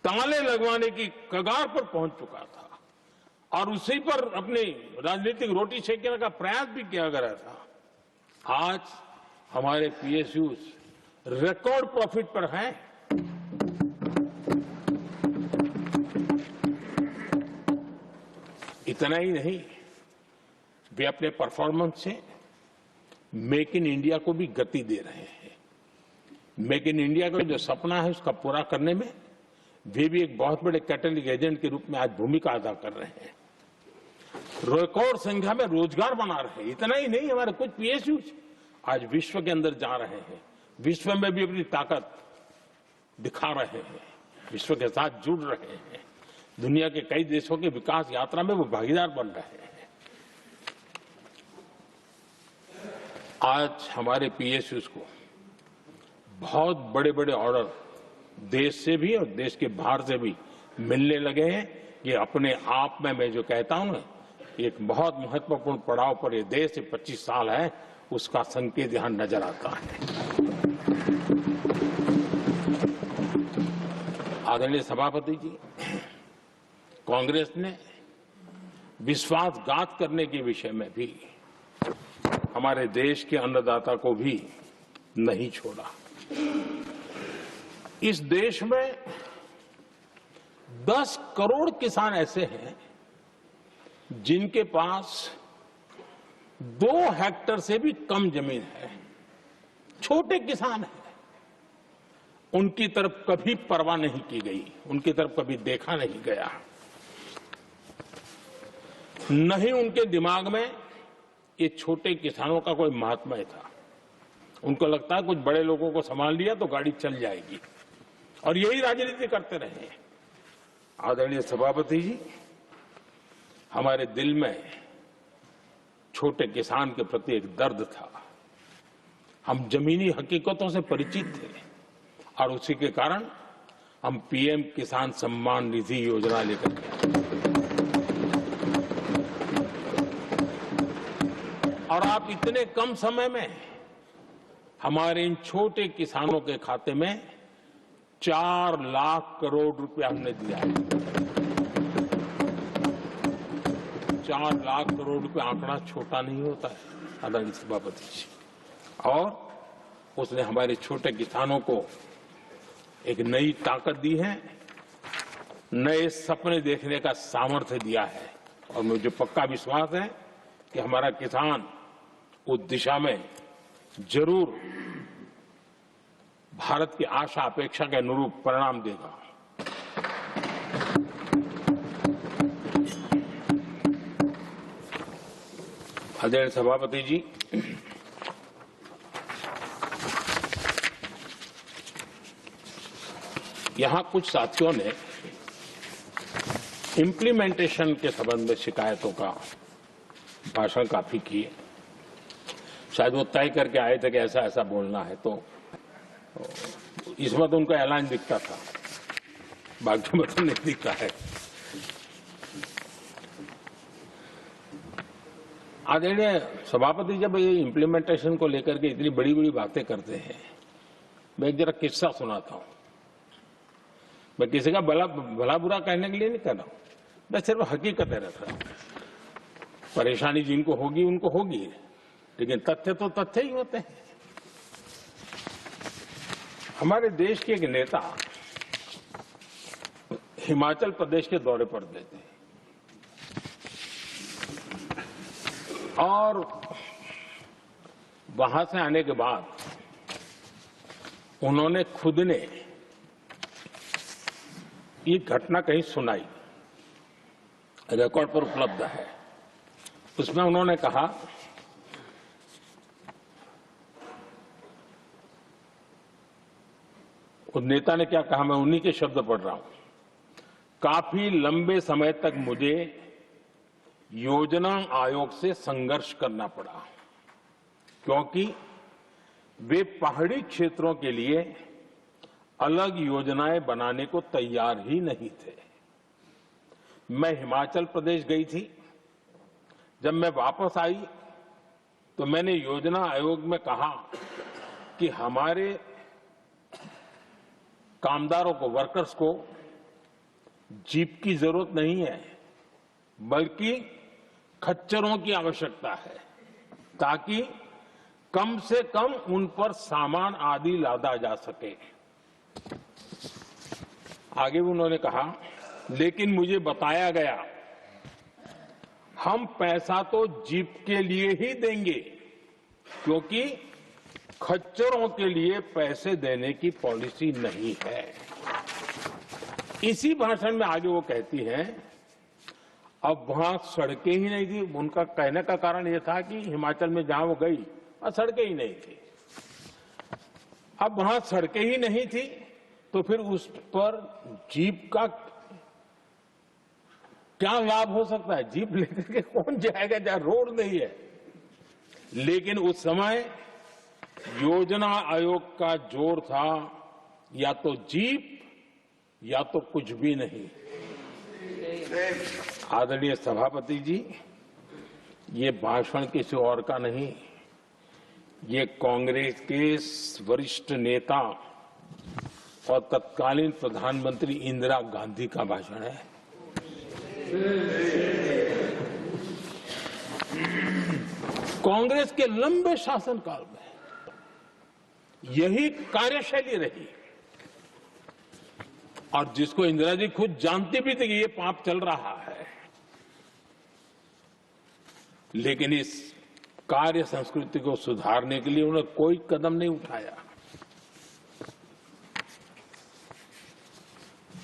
ताले लगवाने की कगार पर पहुंच चुका था और उसी पर अपनी राजनीतिक रोटी सेकने का प्रयास भी किया गया था, आज हमारे पीएसयूज रिकॉर्ड प्रॉफिट पर हैं। इतना ही नहीं, वे अपने परफॉर्मेंस से मेक इन इंडिया को भी गति दे रहे हैं। मेक इन इंडिया का जो सपना है उसका पूरा करने में वे भी एक बहुत बड़े कैटलिक एजेंट के रूप में आज भूमिका अदा कर रहे हैं। रिकॉर्ड संख्या में रोजगार बना रहे हैं। इतना ही नहीं, हमारे कुछ पीएसयूज आज विश्व के अंदर जा रहे हैं, विश्व में भी अपनी ताकत दिखा रहे हैं, विश्व के साथ जुड़ रहे हैं, दुनिया के कई देशों के विकास यात्रा में वो भागीदार बन रहे हैं। आज हमारे पीएसयूज को बहुत बड़े बड़े ऑर्डर देश से भी और देश के बाहर से भी मिलने लगे हैं। ये अपने आप में मैं जो कहता हूं ना, एक बहुत महत्वपूर्ण पड़ाव पर ये देश 25 साल है, उसका संकेत यहां नजर आता है। आदरणीय सभापति जी, कांग्रेस ने विश्वासघात करने के विषय में भी हमारे देश के अन्नदाता को भी नहीं छोड़ा। इस देश में 10 करोड़ किसान ऐसे हैं जिनके पास 2 हेक्टेयर से भी कम जमीन है, छोटे किसान हैं। उनकी तरफ कभी परवाह नहीं की गई, उनकी तरफ कभी देखा नहीं गया, नहीं उनके दिमाग में ये छोटे किसानों का कोई महात्मा था। उनको लगता है कुछ बड़े लोगों को संभाल लिया तो गाड़ी चल जाएगी, और यही राजनीति करते रहे। आदरणीय सभापति जी, हमारे दिल में छोटे किसान के प्रति एक दर्द था। हम जमीनी हकीकतों से परिचित थे और उसी के कारण हम पीएम किसान सम्मान निधि योजना लेकर के और आप इतने कम समय में हमारे इन छोटे किसानों के खाते में 4 लाख करोड़ रुपया हमने दिया है। 4 लाख करोड़ रुपया आंकड़ा छोटा नहीं होता है आदरणीय सभापति जी, और उसने हमारे छोटे किसानों को एक नई ताकत दी है, नए सपने देखने का सामर्थ्य दिया है। और मुझे पक्का विश्वास है कि हमारा किसान उस दिशा में जरूर भारत की आशा अपेक्षा के अनुरूप परिणाम देगा। आदरणीय सभापति जी, यहां कुछ साथियों ने इम्प्लीमेंटेशन के संबंध में शिकायतों का भाषण काफी किए। शायद वो तय करके आए थे कि ऐसा ऐसा बोलना है, तो इसमें तो उनका ऐलान दिखता था, बाकी में तो नहीं दिखता है। आदरणीय सभापति, जब ये इम्प्लीमेंटेशन को लेकर के इतनी बड़ी बड़ी बातें करते हैं, मैं एक जरा किस्सा सुनाता हूं। मैं किसी का भला बुरा कहने के लिए नहीं कर रहा हूं, मैं सिर्फ हकीकत है रख रहा हूं। परेशानी जिनको होगी उनको होगी, लेकिन तथ्य तो तथ्य ही होते हैं। हमारे देश के एक नेता हिमाचल प्रदेश के दौरे पर गए थे और वहां से आने के बाद उन्होंने खुद ने ये घटना कहीं सुनाई, रिकॉर्ड पर उपलब्ध है। उसमें उन्होंने कहा उस नेता ने क्या कहा, मैं उन्हीं के शब्द पढ़ रहा हूं। काफी लंबे समय तक मुझे योजना आयोग से संघर्ष करना पड़ा, क्योंकि वे पहाड़ी क्षेत्रों के लिए अलग योजनाएं बनाने को तैयार ही नहीं थे। मैं हिमाचल प्रदेश गई थी। जब मैं वापस आई तो मैंने योजना आयोग में कहा कि हमारे कामदारों को, वर्कर्स को जीप की जरूरत नहीं है, बल्कि खच्चरों की आवश्यकता है, ताकि कम से कम उन पर सामान आदि लादा जा सके। आगे उन्होंने कहा, लेकिन मुझे बताया गया हम पैसा तो जीप के लिए ही देंगे, क्योंकि खच्चरों के लिए पैसे देने की पॉलिसी नहीं है। इसी भाषण में आगे वो कहती हैं, अब वहां सड़कें ही नहीं थी। उनका कहने का कारण यह था कि हिमाचल में जहां वो गई वहां सड़कें ही नहीं थी। अब वहां सड़कें ही नहीं थी तो फिर उस पर जीप का क्या लाभ हो सकता है? जीप लेकर के कौन जाएगा जहां रोड नहीं है? लेकिन उस समय योजना आयोग का जोर था या तो जीप या तो कुछ भी नहीं। आदरणीय सभापति जी, ये भाषण किसी और का नहीं, ये कांग्रेस के वरिष्ठ नेता और तत्कालीन प्रधानमंत्री इंदिरा गांधी का भाषण है। कांग्रेस के लंबे शासनकाल में यही कार्यशैली रही, और जिसको इंदिरा जी खुद जानती भी थी कि ये पाप चल रहा है, लेकिन इस कार्य संस्कृति को सुधारने के लिए उन्होंने कोई कदम नहीं उठाया।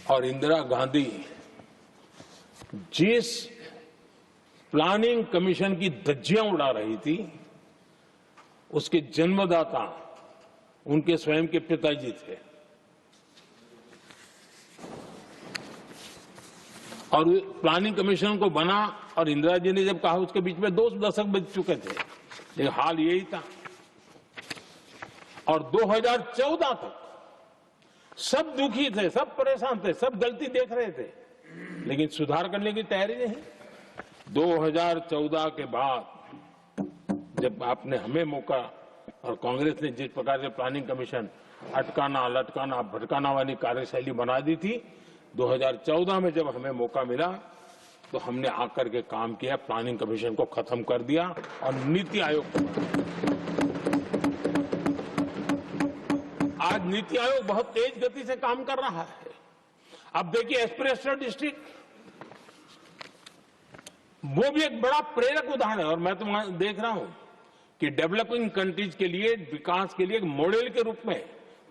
और इंदिरा गांधी जिस प्लानिंग कमीशन की धज्जियां उड़ा रही थी, उसके जन्मदाता उनके स्वयं के पिताजी थे। और प्लानिंग कमीशन को बना और इंदिरा जी ने जब कहा, उसके बीच में 2 दशक बज चुके थे, लेकिन हाल यही था। और 2014 तक सब दुखी थे, सब परेशान थे, सब गलती देख रहे थे, लेकिन सुधार करने की तैयारी नहीं। 2014 के बाद जब आपने हमें मौका और कांग्रेस ने जिस प्रकार से प्लानिंग कमीशन अटकाना, लटकाना, भटकाना वाली कार्यशैली बना दी थी, 2014 में जब हमें मौका मिला तो हमने आकर के काम किया, प्लानिंग कमीशन को खत्म कर दिया और नीति आयोग को बनाया। आज नीति आयोग बहुत तेज गति से काम कर रहा है। अब देखिए एस्पिरेशनल डिस्ट्रिक्ट, वो भी एक बड़ा प्रेरक उदाहरण है। और मैं तो देख रहा हूं कि डेवलपिंग कंट्रीज के लिए, विकास के लिए एक मॉडल के रूप में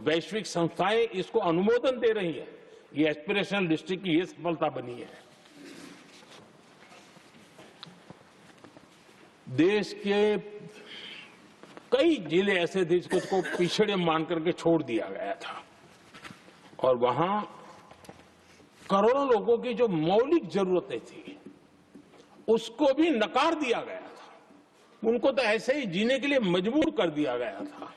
वैश्विक संस्थाएं इसको अनुमोदन दे रही है। ये एस्पिरेशनल डिस्ट्रिक्ट की ये सफलता बनी है। देश के कई जिले ऐसे थे जिसको पिछड़े मान करके छोड़ दिया गया था, और वहां करोड़ों लोगों की जो मौलिक जरूरतें थी उसको भी नकार दिया गया था। उनको तो ऐसे ही जीने के लिए मजबूर कर दिया गया था।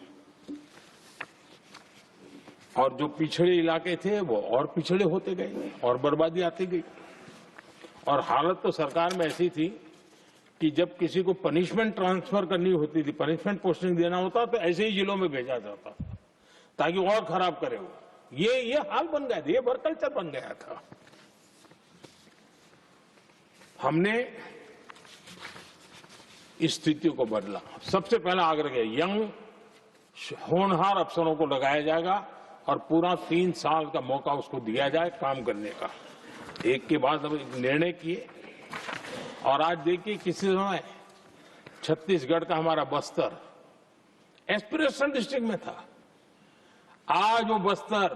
और जो पिछड़े इलाके थे वो और पिछड़े होते गए और बर्बादी आती गई। और हालत तो सरकार में ऐसी थी कि जब किसी को पनिशमेंट ट्रांसफर करनी होती थी, पनिशमेंट पोस्टिंग देना होता, तो ऐसे ही जिलों में भेजा जाता था ताकि वो और खराब करे। वो ये हाल बन गया था, ये वर्क कल्चर बन गया था। हमने इस स्थिति को बदला। सबसे पहला आग्रह किया, यंग होनहार अफसरों को लगाया जाएगा और पूरा 3 साल का मौका उसको दिया जाए काम करने का। एक के बाद अब निर्णय किए। और आज देखिए किसी समय छत्तीसगढ़ का हमारा बस्तर एस्पिरेशनल डिस्ट्रिक्ट में था, आज वो बस्तर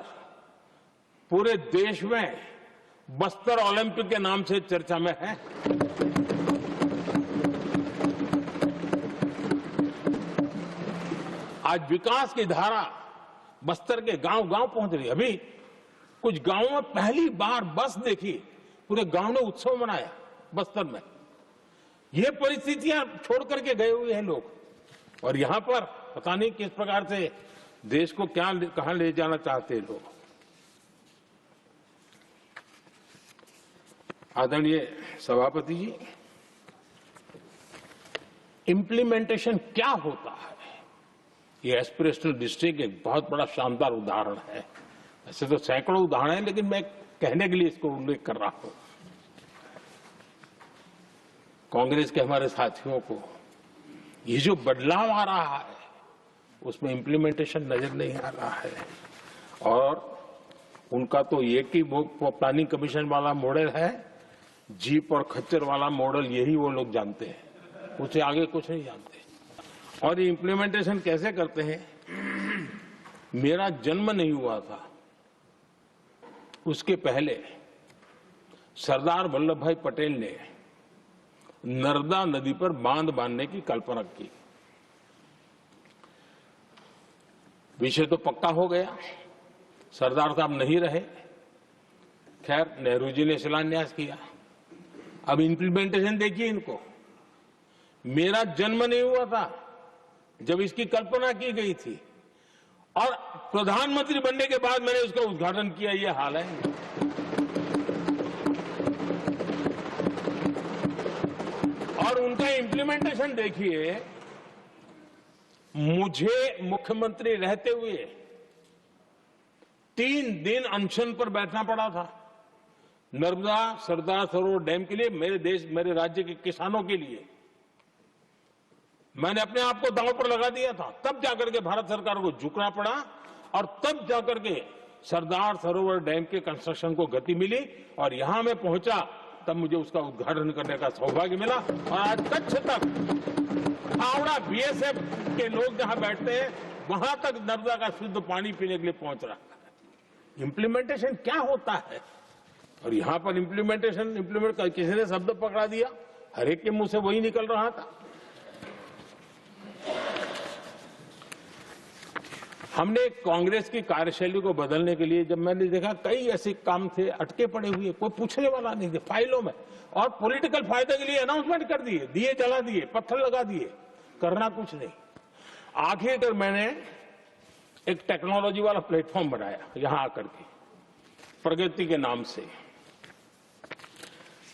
पूरे देश में बस्तर ओलंपिक के नाम से चर्चा में है। आज विकास की धारा बस्तर के गांव गांव पहुंच रही है। अभी कुछ गांवों में पहली बार बस देखी, पूरे गांव ने उत्सव मनाया बस्तर में। ये परिस्थितियां छोड़ करके गए हुए हैं लोग, और यहां पर पता नहीं किस प्रकार से देश को कहां ले जाना चाहते हैं लोग। आदरणीय सभापति जी, इम्प्लीमेंटेशन क्या होता है, ये एस्पिरेशनल डिस्ट्रिक्ट एक बहुत बड़ा शानदार उदाहरण है। ऐसे तो सैकड़ों उदाहरण हैं, लेकिन मैं कहने के लिए इसको उल्लेख कर रहा हूं। कांग्रेस के हमारे साथियों को ये जो बदलाव आ रहा है उसमें इम्प्लीमेंटेशन नजर नहीं आ रहा है, और उनका तो एक ही प्लानिंग कमीशन वाला मॉडल है, जीप और खच्चर वाला मॉडल, यही वो लोग जानते हैं, उससे आगे कुछ नहीं जानते। और ये इम्प्लीमेंटेशन कैसे करते हैं? मेरा जन्म नहीं हुआ था उसके पहले सरदार वल्लभ भाई पटेल ने नर्मदा नदी पर बांध बांधने की कल्पना की। विषय तो पक्का हो गया, सरदार साहब नहीं रहे, खैर नेहरू जी ने शिलान्यास किया। अब इम्प्लीमेंटेशन देखिए इनको। मेरा जन्म नहीं हुआ था जब इसकी कल्पना की गई थी, और प्रधानमंत्री बनने के बाद मैंने उसका उद्घाटन किया, ये हाल है। और उनका इम्प्लीमेंटेशन देखिए, मुझे मुख्यमंत्री रहते हुए 3 दिन अनशन पर बैठना पड़ा था नर्मदा सरदार सरोवर डैम के लिए, मेरे राज्य के किसानों के लिए। मैंने अपने आप को दांव पर लगा दिया था, तब जाकर के भारत सरकार को झुकना पड़ा, और तब जाकर के सरदार सरोवर डैम के कंस्ट्रक्शन को गति मिली, और यहां मैं पहुंचा तब मुझे उसका उद्घाटन करने का सौभाग्य मिला। और आज कच्छ तक हावड़ा बीएसएफ के लोग जहां बैठते हैं वहां तक नर्मदा का शुद्ध पानी पीने के लिए पहुंच रहा है। इम्प्लीमेंटेशन क्या होता है? और यहां पर इम्प्लीमेंट किसी ने शब्द पकड़ा दिया, हर एक के मुंह से वही निकल रहा था। हमने कांग्रेस की कार्यशैली को बदलने के लिए, जब मैंने देखा कई ऐसे काम थे अटके पड़े हुए, कोई पूछने वाला नहीं थे फाइलों में, और पॉलिटिकल फायदे के लिए अनाउंसमेंट कर दिए, दिए जला दिए, पत्थर लगा दिए, करना कुछ नहीं। आखिरकार मैंने एक टेक्नोलॉजी वाला प्लेटफॉर्म बनाया यहां आकर के, प्रगति के नाम से।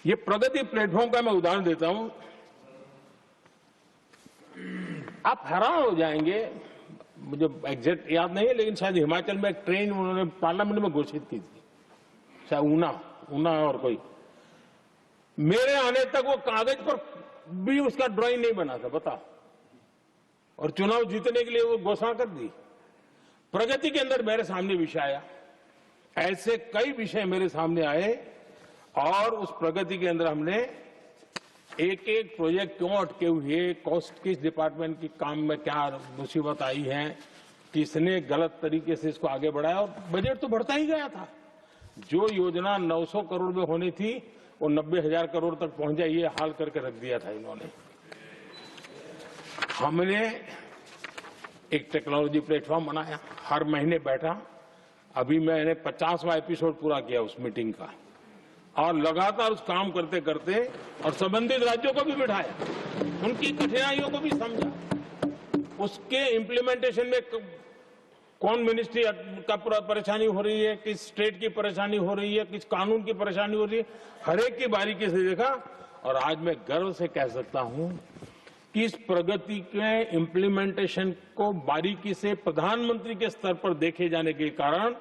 ये प्रगति प्लेटफॉर्म का मैं उदाहरण देता हूं, आप हैरान हो जाएंगे। मुझे एग्जैक्ट याद नहीं है, लेकिन शायद हिमाचल में एक ट्रेन उन्होंने पार्लियामेंट में घोषित की थी, शायद ऊना और कोई। मेरे आने तक वो कागज पर भी उसका ड्राइंग नहीं बना था, बताओ, और चुनाव जीतने के लिए वो घोषणा कर दी। प्रगति के अंदर मेरे सामने विषय आया, ऐसे कई विषय मेरे सामने आए, और उस प्रगति के अंदर हमने एक एक प्रोजेक्ट क्यों अटके हुए, कॉस्ट किस डिपार्टमेंट की काम में क्या मुसीबत आई है, किसने गलत तरीके से इसको आगे बढ़ाया, और बजट तो बढ़ता ही गया था। जो योजना 900 करोड़ में होनी थी वो 90,000 करोड़ तक पहुंच जाए, ये हाल करके रख दिया था इन्होंने। हमने एक टेक्नोलॉजी प्लेटफॉर्म बनाया, हर महीने बैठा, अभी मैंने 50वां एपिसोड पूरा किया उस मीटिंग का, और लगातार उस काम करते करते और संबंधित राज्यों को भी बिठाया, उनकी कठिनाइयों को भी समझा, उसके इम्प्लीमेंटेशन में कौन मिनिस्ट्री का परेशानी हो रही है, किस स्टेट की परेशानी हो रही है, किस कानून की परेशानी हो रही है, हर एक की बारीकी से देखा। और आज मैं गर्व से कह सकता हूं कि इस प्रगति के इम्प्लीमेंटेशन को बारीकी से प्रधानमंत्री के स्तर पर देखे जाने के कारण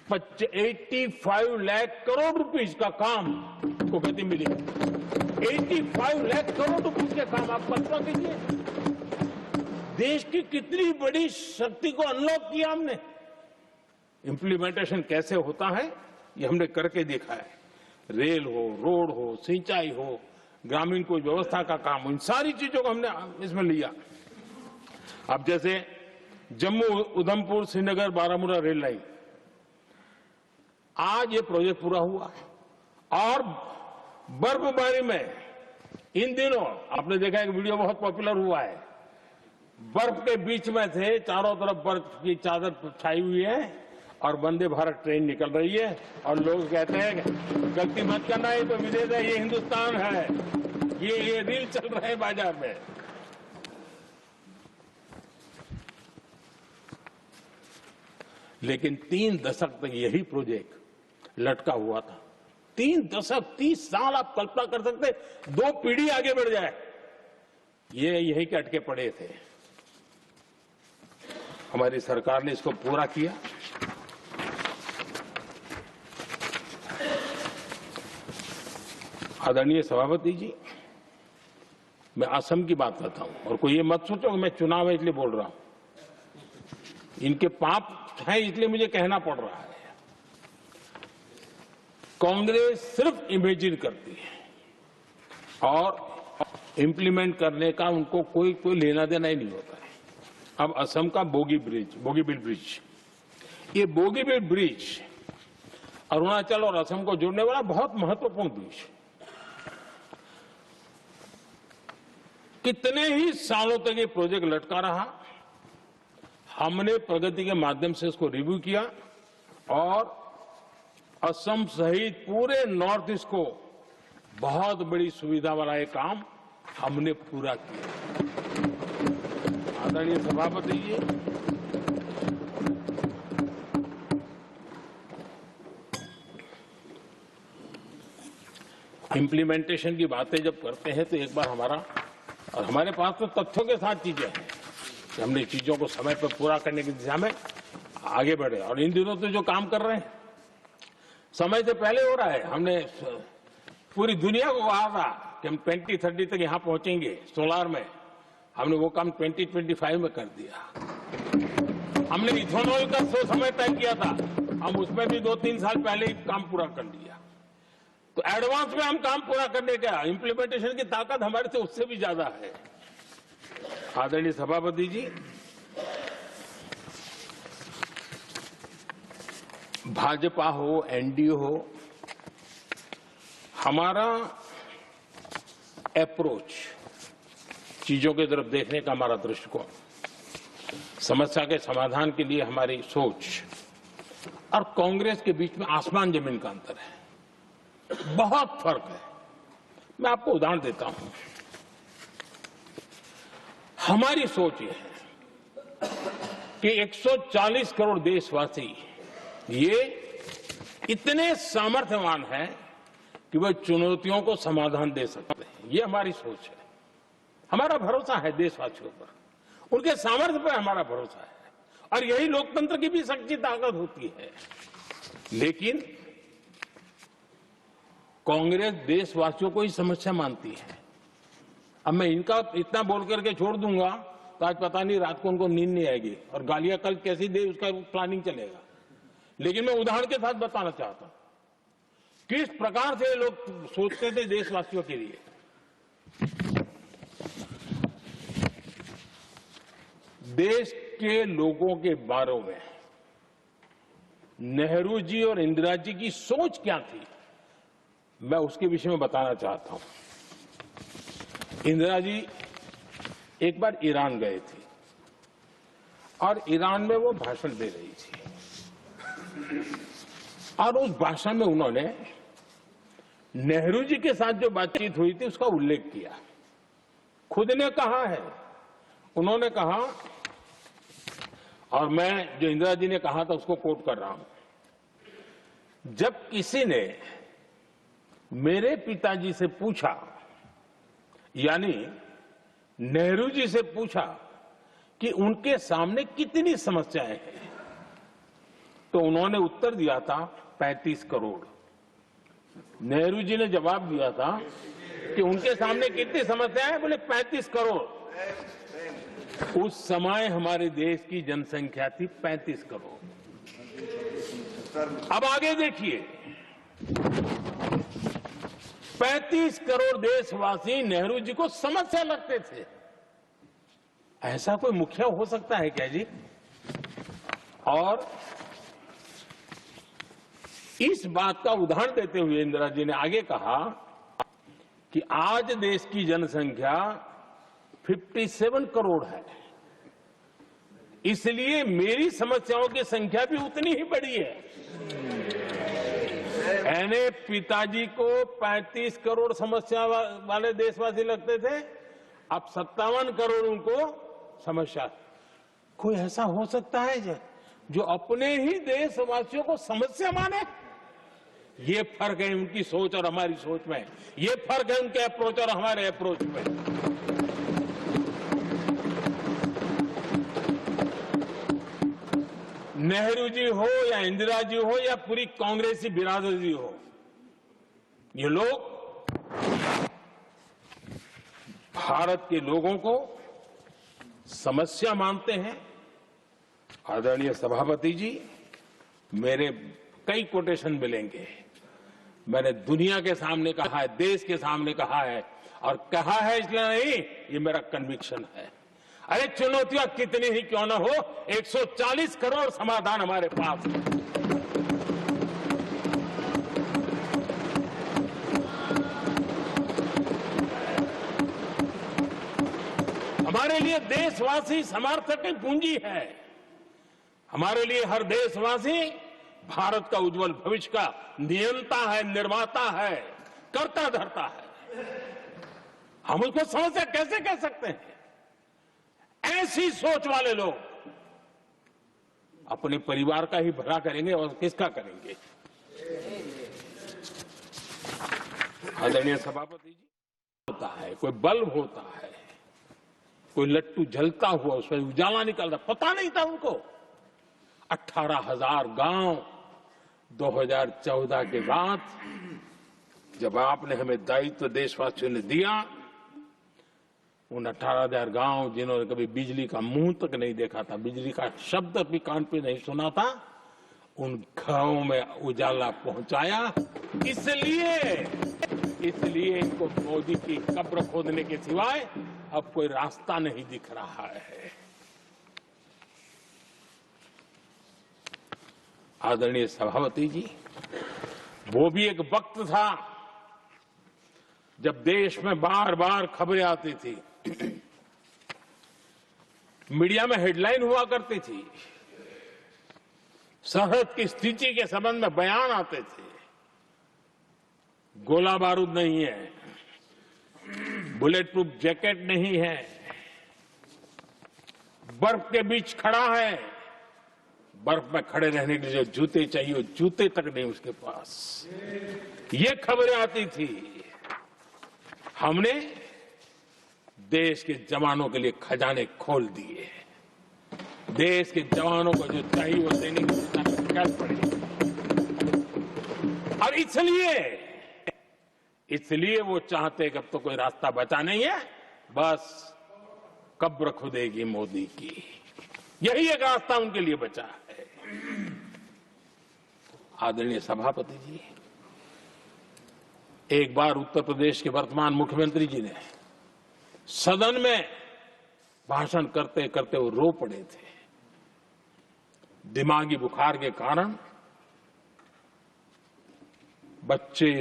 85 लाख करोड़ रुपीस का काम को गति मिली। 85 लाख करोड़ रुपीस के काम, आप कल्पना कीजिए देश की कितनी बड़ी शक्ति को अनलॉक किया हमने। इम्प्लीमेंटेशन कैसे होता है ये हमने करके देखा है। रेल हो, रोड हो, सिंचाई हो, ग्रामीण को व्यवस्था का काम हो, इन सारी चीजों को हमने इसमें लिया। अब जैसे जम्मू उधमपुर श्रीनगर बारामूला रेल लाइन, आज ये प्रोजेक्ट पूरा हुआ, और बर्फबारी में इन दिनों आपने देखा एक वीडियो बहुत पॉपुलर हुआ है, बर्फ के बीच में थे, चारों तरफ बर्फ की चादर छाई हुई है और वंदे भारत ट्रेन निकल रही है और लोग कहते हैं गलती मत करना, ये तो विदेश है, ये हिंदुस्तान है। ये रील चल रहे हैं बाजार में। लेकिन 3 दशक तक यही प्रोजेक्ट लटका हुआ था। 3 दशक, 30 साल आप कल्पना कर सकते, 2 पीढ़ी आगे बढ़ जाए, ये यही के अटके पड़े थे। हमारी सरकार ने इसको पूरा किया। आदरणीय सभापति जी, मैं असम की बात करता हूं और कोई ये मत सोचो कि मैं चुनाव है इसलिए बोल रहा हूं। इनके पाप है इसलिए मुझे कहना पड़ रहा है। कांग्रेस सिर्फ इमेजिन करती है और इंप्लीमेंट करने का उनको कोई लेना देना ही नहीं होता है। अब असम का बोगीबिल ब्रिज, ये बोगीबिल ब्रिज अरुणाचल और असम को जोड़ने वाला बहुत महत्वपूर्ण ब्रिज, कितने ही सालों तक ये प्रोजेक्ट लटका रहा। हमने प्रगति के माध्यम से इसको रिव्यू किया और असम सहित पूरे नॉर्थ ईस्ट को बहुत बड़ी सुविधा वाला ये काम हमने पूरा किया। आदरणीय सभापति जी, इंप्लीमेंटेशन की बातें जब करते हैं तो एक बार हमारे पास तो तथ्यों के साथ चीजें हैं कि हमने चीजों को समय पर पूरा करने की दिशा में आगे बढ़े। और इन दिनों तो जो काम कर रहे हैं समय से पहले हो रहा है। हमने पूरी दुनिया को कहा था कि हम 2030 तक यहां पहुंचेंगे सोलार में, हमने वो काम 2025 में कर दिया। हमने इथेनॉल का समय तय किया था, हम उसमें भी 2-3 साल पहले ही काम पूरा कर लिया। तो एडवांस में हम काम पूरा करने का, इंप्लीमेंटेशन की ताकत हमारे से उससे भी ज्यादा है। आदरणीय सभापति जी, भाजपा हो, एनडीए हो, हमारा अप्रोच, चीजों की तरफ देखने का हमारा दृष्टिकोण, समस्या के समाधान के लिए हमारी सोच और कांग्रेस के बीच में आसमान जमीन का अंतर है, बहुत फर्क है। मैं आपको उदाहरण देता हूं। हमारी सोच ये है कि 140 करोड़ देशवासी ये इतने सामर्थ्यवान हैं कि वह चुनौतियों को समाधान दे सकते हैं। ये हमारी सोच है, हमारा भरोसा है देशवासियों पर, उनके सामर्थ्य पर हमारा भरोसा है और यही लोकतंत्र की भी सच्ची ताकत होती है। लेकिन कांग्रेस देशवासियों को ही समस्या मानती है। अब मैं इनका इतना बोल करके छोड़ दूंगा तो आज पता नहीं रात को उनको नींद नहीं आएगी और गालियां कल कैसी दे उसका प्लानिंग चलेगा। लेकिन मैं उदाहरण के साथ बताना चाहता हूं किस प्रकार से लोग सोचते थे देशवासियों के लिए। देश के लोगों के बारे में नेहरू जी और इंदिरा जी की सोच क्या थी, मैं उसके विषय में बताना चाहता हूं। इंदिरा जी एक बार ईरान गए थे और ईरान में वो भाषण दे रही थी और उस भाषण में उन्होंने नेहरू जी के साथ जो बातचीत हुई थी उसका उल्लेख किया। खुद ने कहा है, उन्होंने कहा, और मैं जो इंदिरा जी ने कहा था उसको कोट कर रहा हूं, जब किसी ने मेरे पिताजी से पूछा, यानी नेहरू जी से पूछा कि उनके सामने कितनी समस्याएं हैं, तो उन्होंने उत्तर दिया था 35 करोड़। नेहरू जी ने जवाब दिया था कि उनके सामने कितनी समस्याएं हैं, बोले 35 करोड़। उस समय हमारे देश की जनसंख्या थी 35 करोड़। अब आगे देखिए, 35 करोड़ देशवासी नेहरू जी को समस्या लगते थे। ऐसा कोई मुखिया हो सकता है क्या जी? और इस बात का उदाहरण देते हुए इंदिरा जी ने आगे कहा कि आज देश की जनसंख्या 57 करोड़ है। इसलिए मेरी समस्याओं की संख्या भी उतनी ही बड़ी है। यानी पिताजी को 35 करोड़ समस्या वाले देशवासी लगते थे, अब 57 करोड़ उनको समस्या। कोई ऐसा हो सकता है जो अपने ही देशवासियों को समस्या माने? ये फर्क है उनकी सोच और हमारी सोच में, ये फर्क है उनके अप्रोच और हमारे अप्रोच में। नेहरू जी हो या इंदिरा जी हो या पूरी कांग्रेसी बिरादरी हो, ये लोग भारत के लोगों को समस्या मानते हैं। आदरणीय सभापति जी, मेरे कई कोटेशन मिलेंगे। मैंने दुनिया के सामने कहा है, देश के सामने कहा है, और कहा है इसलिए नहीं, ये मेरा कन्विक्शन है। अरे चुनौतियां कितनी ही क्यों ना हो, 140 करोड़ समाधान हमारे पास है। हमारे लिए देशवासी समर्थक की पूंजी है। हमारे लिए हर देशवासी भारत का उज्जवल भविष्य का नियंता है, निर्माता है, कर्ता धर्ता है। हम उसको समस्या कैसे कह सकते हैं? ऐसी सोच वाले लोग अपने परिवार का ही भला करेंगे और किसका करेंगे? आदरणीय सभापति जी, होता है कोई बल्ब होता है, कोई लट्टू जलता हुआ उसमें उजाला निकलता, पता नहीं था उनको। 18,000 गांव 2014 के बाद जब आपने हमें दायित्व देशवासियों ने दिया, उन 18,000 गांव जिन्होंने कभी बिजली का मुंह तक नहीं देखा था, बिजली का शब्द भी कान पे नहीं सुना था, उन घरों में उजाला पहुंचाया। इसलिए इनको मोदी की कब्र खोदने के सिवाय अब कोई रास्ता नहीं दिख रहा है। आदरणीय सभापति जी, वो भी एक वक्त था जब देश में बार बार खबरें आती थी, मीडिया में हेडलाइन हुआ करती थी, सरहद की स्थिति के संबंध में बयान आते थे। गोला बारूद नहीं है, बुलेट प्रूफ जैकेट नहीं है, बर्फ के बीच खड़ा है, बर्फ में खड़े रहने के लिए जो जूते चाहिए वो जूते तक नहीं उसके पास। ये खबरें आती थी। हमने देश के जवानों के लिए खजाने खोल दिए। देश के जवानों को जो चाहिए वो देने की कर पड़ी। और इसलिए वो चाहते कि अब तो कोई रास्ता बचा नहीं है, बस कब्र खुदेगी मोदी की। यही एक रास्ता उनके लिए बचा है। आदरणीय सभापति जी, एक बार उत्तर प्रदेश के वर्तमान मुख्यमंत्री जी ने सदन में भाषण करते करते वो रो पड़े थे। दिमागी बुखार के कारण बच्चे,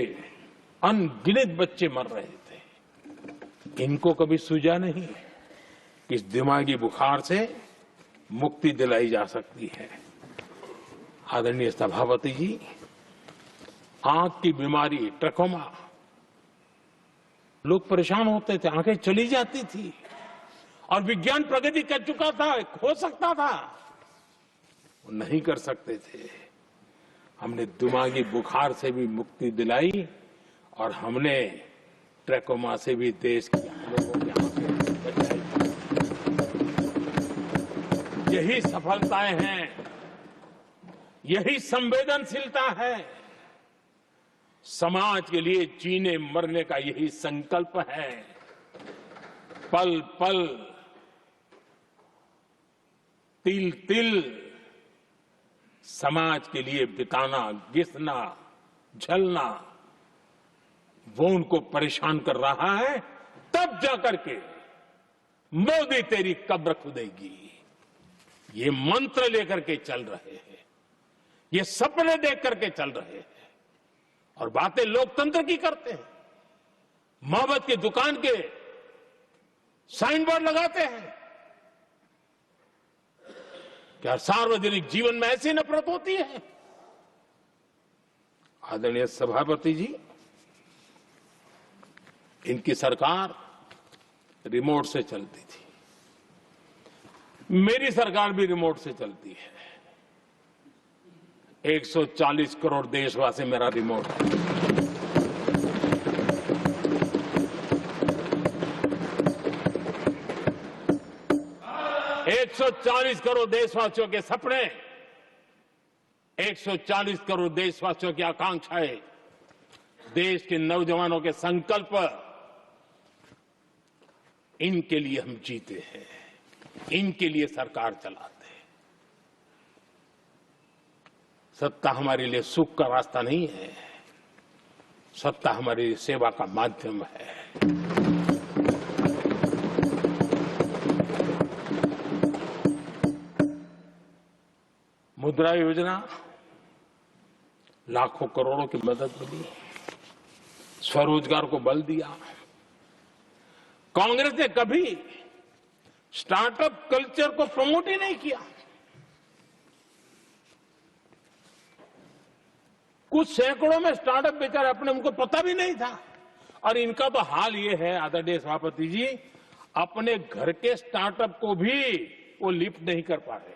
अनगिनत बच्चे मर रहे थे। इनको कभी सूझा नहीं कि इस दिमागी बुखार से मुक्ति दिलाई जा सकती है। आदरणीय सभापति जी, आंख की बीमारी ट्रकोमा, लोग परेशान होते थे, आंखें चली जाती थी और विज्ञान प्रगति कर चुका था, हो सकता था, वो नहीं कर सकते थे। हमने दिमागी बुखार से भी मुक्ति दिलाई और हमने ट्रकोमा से भी देश के लोगों की आंखें बचाई। यही सफलताएं हैं, यही संवेदनशीलता है। समाज के लिए जीने मरने का यही संकल्प है। पल पल, तिल तिल समाज के लिए बिताना, घिसना, झलना, वो उनको परेशान कर रहा है। तब जाकर के मोदी तेरी कब्र खुदेगी, ये मंत्र लेकर के चल रहे हैं, ये सपने देख करके चल रहे हैं और बातें लोकतंत्र की करते हैं। मोहब्बत की दुकान के साइन बोर्ड लगाते हैं। क्या सार्वजनिक जीवन में ऐसी नफरत होती है? आदरणीय सभापति जी, इनकी सरकार रिमोट से चलती थी, मेरी सरकार भी रिमोट से चलती है। 140 करोड़ देशवासी मेरा रिमोट है। एक 140 करोड़ देशवासियों के सपने, 140 करोड़ देशवासियों की आकांक्षाएं, देश के नौजवानों के संकल्प, इनके लिए हम जीते हैं, इनके लिए सरकार चलाते हैं। सत्ता हमारे लिए सुख का रास्ता नहीं है, सत्ता हमारे लिए सेवा का माध्यम है। मुद्रा योजना, लाखों करोड़ों की मदद मिली, स्वरोजगार को बल दिया। कांग्रेस ने कभी स्टार्टअप कल्चर को प्रमोट ही नहीं किया। कुछ सैकड़ों में स्टार्टअप बेचारे अपने उनको पता भी नहीं था। और इनका तो हाल ये है आदरणीय सभापति जी, अपने घर के स्टार्टअप को भी वो लिफ्ट नहीं कर पा रहे।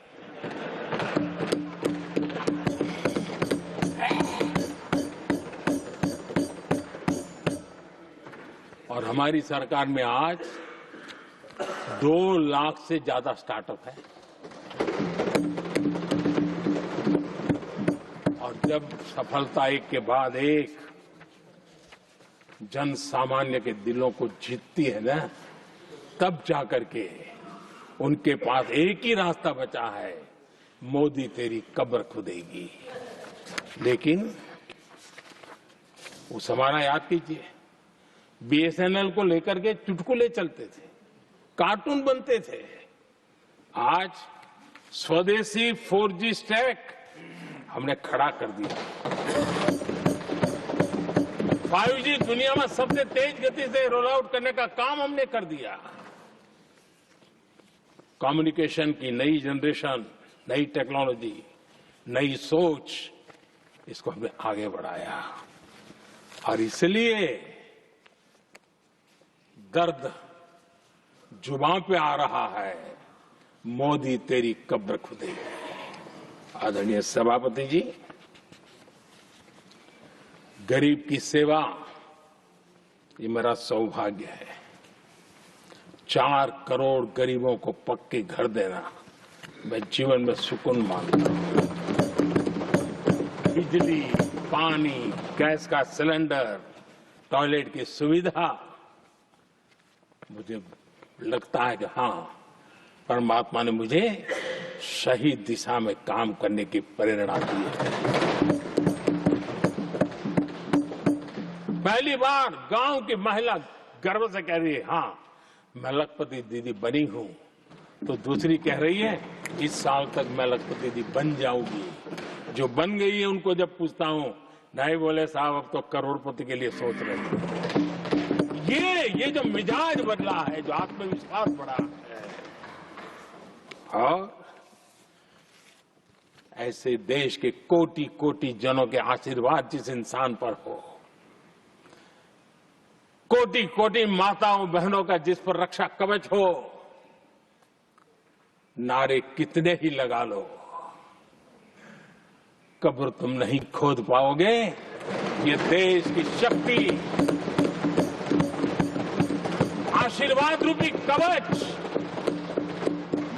और हमारी सरकार में आज 2 लाख से ज्यादा स्टार्टअप है। और जब सफलता एक के बाद एक जन सामान्य के दिलों को जीतती है ना, तब जाकर के उनके पास एक ही रास्ता बचा है, मोदी तेरी कब्र खुदेगी। लेकिन उस हमारा याद कीजिए, बीएसएनएल को लेकर के चुटकुले चलते थे, कार्टून बनते थे। आज स्वदेशी 4G स्टैक हमने खड़ा कर दिया। 5G दुनिया में सबसे तेज गति से रोल आउट करने का काम हमने कर दिया। कम्युनिकेशन की नई जनरेशन, नई टेक्नोलॉजी, नई सोच, इसको हमने आगे बढ़ाया। और इसलिए दर्द जुबान पे आ रहा है, मोदी तेरी कब्र खुदेगी। आदरणीय सभापति जी, गरीब की सेवा ये मेरा सौभाग्य है। 4 करोड़ गरीबों को पक्के घर देना मैं जीवन में सुकून मानता हूं। बिजली, पानी, गैस का सिलेंडर, टॉयलेट की सुविधा, मुझे लगता है कि हाँ, परमात्मा ने मुझे सही दिशा में काम करने की प्रेरणा दी है। पहली बार गांव की महिला गर्व से कह रही है, हाँ मैं लखपति दीदी बनी हूं। तो दूसरी कह रही है, इस साल तक मैं लखपति दीदी बन जाऊंगी। जो बन गई है उनको जब पूछता हूं, नहीं बोले साहब अब तो करोड़पति के लिए सोच रहे हैं। ये जो मिजाज बदला है, जो आत्मविश्वास बढ़ा है, और ऐसे देश के कोटि कोटि जनों के आशीर्वाद जिस इंसान पर हो, कोटि कोटि माताओं बहनों का जिस पर रक्षा कवच हो, नारे कितने ही लगा लो, कब्र तुम नहीं खोद पाओगे। ये देश की शक्ति, आशीर्वाद रूपी कवच,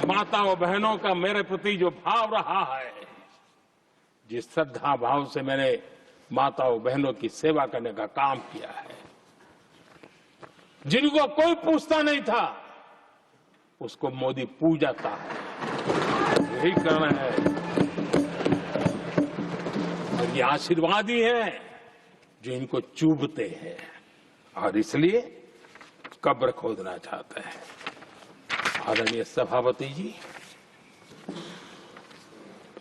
माताओं बहनों का मेरे प्रति जो भाव रहा है, जिस श्रद्धा भाव से मैंने माताओं बहनों की सेवा करने का काम किया है, जिनको कोई पूछता नहीं था, उसको मोदी पूजाता है। यही कारण है, और ये आशीर्वाद ही है जो इनको चूभते हैं, और इसलिए कब्र खोदना चाहते हैं। आदरणीय सभापति जी,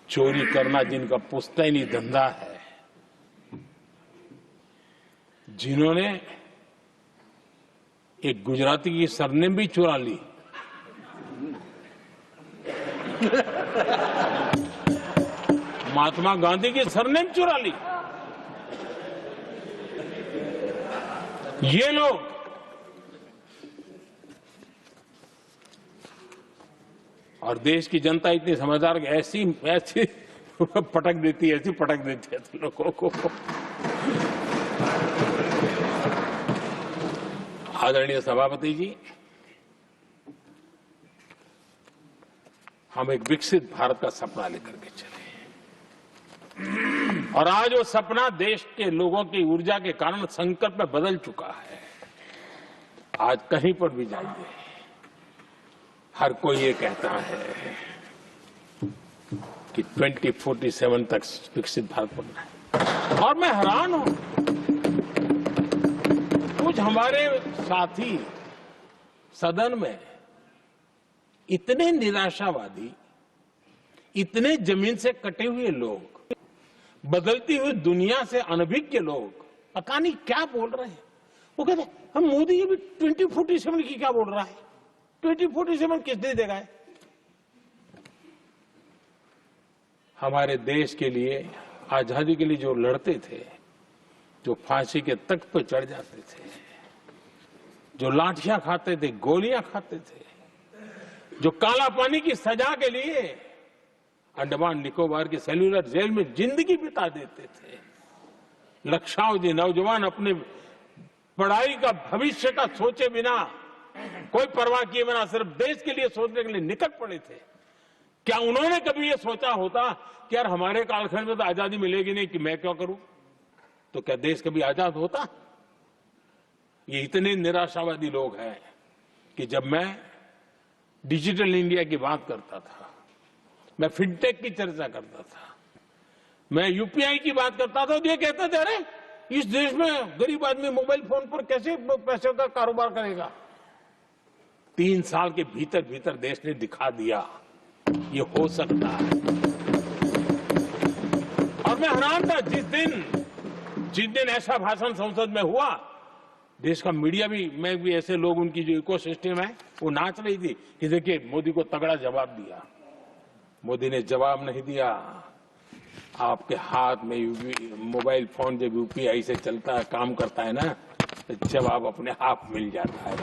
चोरी करना जिनका पुश्तैनी धंधा है, जिन्होंने एक गुजराती की सरनेम भी चुरा ली, महात्मा गांधी की सरनेम चुरा ली। ये लोग और देश की जनता इतनी समझदार कि ऐसी ऐसी पटक देती है, ऐसी पटक देती है तो लोगों को। आदरणीय सभापति जी, हम एक विकसित भारत का सपना लेकर के चले और आज वो सपना देश के लोगों की ऊर्जा के कारण संकल्प में बदल चुका है। आज कहीं पर भी जाइए, हर कोई ये कहता है कि 2047 तक विकसित भारत बनना है। और मैं हैरान हूं, कुछ हमारे साथी सदन में इतने निराशावादी, इतने जमीन से कटे हुए लोग, बदलती हुई दुनिया से अनभिज्ञ लोग पता नहीं क्या बोल रहे हैं। वो कहते हैं हम मोदी जी भी 2047 की क्या बोल रहा है, 2047 किसने देगा है? हमारे देश के लिए, आजादी के लिए जो लड़ते थे, जो फांसी के तख्त पर चढ़ जाते थे, जो लाठियां खाते थे, गोलियां खाते थे, जो काला पानी की सजा के लिए अंडमान निकोबार की सेल्यूलर जेल में जिंदगी बिता देते थे, लक्षावधि नौजवान अपने पढ़ाई का, भविष्य का सोचे बिना, कोई परवाह किए बिना सिर्फ देश के लिए सोचने के लिए निकल पड़े थे। क्या उन्होंने कभी ये सोचा होता कि यार हमारे कालखंड में तो आजादी मिलेगी नहीं, कि मैं क्यों करूं? तो क्या देश कभी आजाद होता? ये इतने निराशावादी लोग हैं कि जब मैं डिजिटल इंडिया की बात करता था, मैं फिनटेक की चर्चा करता था, मैं यूपीआई की बात करता था, तो ये कहते थे अरे इस देश में गरीब आदमी मोबाइल फोन पर कैसे पैसे का कारोबार करेगा? 3 साल के भीतर भीतर देश ने दिखा दिया ये हो सकता है। और मैं हैरान था जिस दिन ऐसा भाषण संसद में हुआ, देश का मीडिया भी, मैं भी, ऐसे लोग, उनकी जो इकोसिस्टम है वो नाच रही थी कि देखिए मोदी को तगड़ा जवाब दिया। मोदी ने जवाब नहीं दिया। आपके हाथ में मोबाइल फोन जब यूपीआई से चलता है, काम करता है ना, तो जवाब अपने आप मिल जाता है।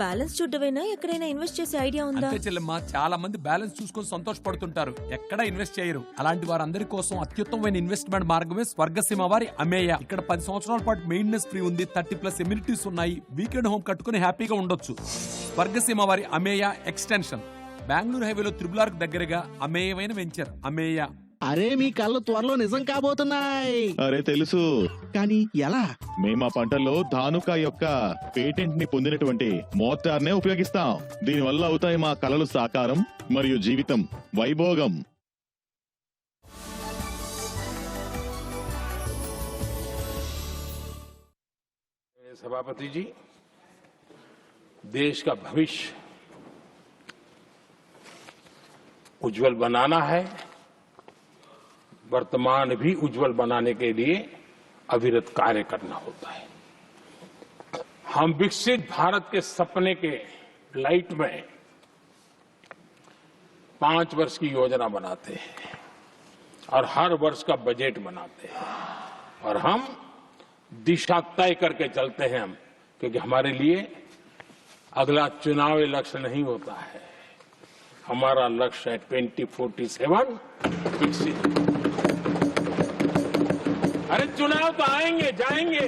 బ్యాలెన్స్ చూడవేనా ఎక్కడైనా ఇన్వెస్ట్ చేసే ఐడియా ఉందా? అంతే చెల్లెమ్మ, చాలా మంది బ్యాలెన్స్ చూసుకొని సంతోషపడుతుంటారు, ఎక్కడ ఇన్వెస్ట్ చేయరు. అలాంటి వారందరి కోసం అత్యుత్తమైన ఇన్వెస్ట్మెంట్ మార్గమే స్వర్గసీమ వారి అమేయ. ఇక్కడ 10 సంవత్సరాల పాటు మెయింటెనెన్స్ ఫ్రీ ఉంది, 30+ ఎమ్యూనిటీస్ ఉన్నాయి, వీకెండ్ హోమ్ కట్టుకుని హ్యాపీగా ఉండొచ్చు. స్వర్గసీమ వారి అమేయ ఎక్స్టెన్షన్ బెంగళూరు హైవేలో త్రిబుల్ ఆర్క్ దగ్గరగా అమేయమైన వెంచర్ అమేయ. అరే మీ కళ్ళు త్వరలో నిజం కాబోతున్నాయి. అరే తెలుసు, కానీ ఎలా? మేము ఆ పంటల్లో ధానుకా యొక్క పేటెంట్ ని పొందినటువంటి మోటార్ నే ఉపయోగిస్తాం. దీనివల్ల అవుతాయి మా కలలు సాకారం మరియు జీవితం వైభోగం. सभापति जी, देश का भविष्य उज्जवल बनाना है, वर्तमान भी उज्जवल बनाने के लिए अविरत कार्य करना होता है। हम विकसित भारत के सपने के लाइट में 5 वर्ष की योजना बनाते हैं और हर वर्ष का बजट बनाते हैं और हम दिशा तय करके चलते हैं हम, क्योंकि हमारे लिए अगला चुनावी लक्ष्य नहीं होता है। हमारा लक्ष्य है 2047 विकसित। अरे चुनाव तो आएंगे जाएंगे,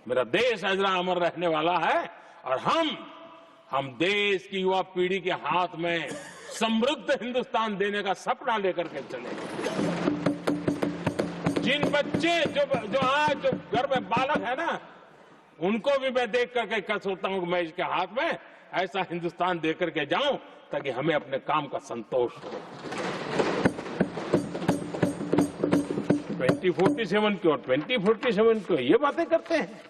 मेरा देश अजरा अमर रहने वाला है और हम देश की युवा पीढ़ी के हाथ में समृद्ध हिंदुस्तान देने का सपना लेकर के चलेंगे। जिन बच्चे जो आज घर में बालक है ना, उनको भी मैं देख करके सोचता हूं कि मैं इसके हाथ में ऐसा हिंदुस्तान देकर के जाऊं ताकि हमें अपने काम का संतोष हो। 2047 की और 2047 की ये बातें करते हैं।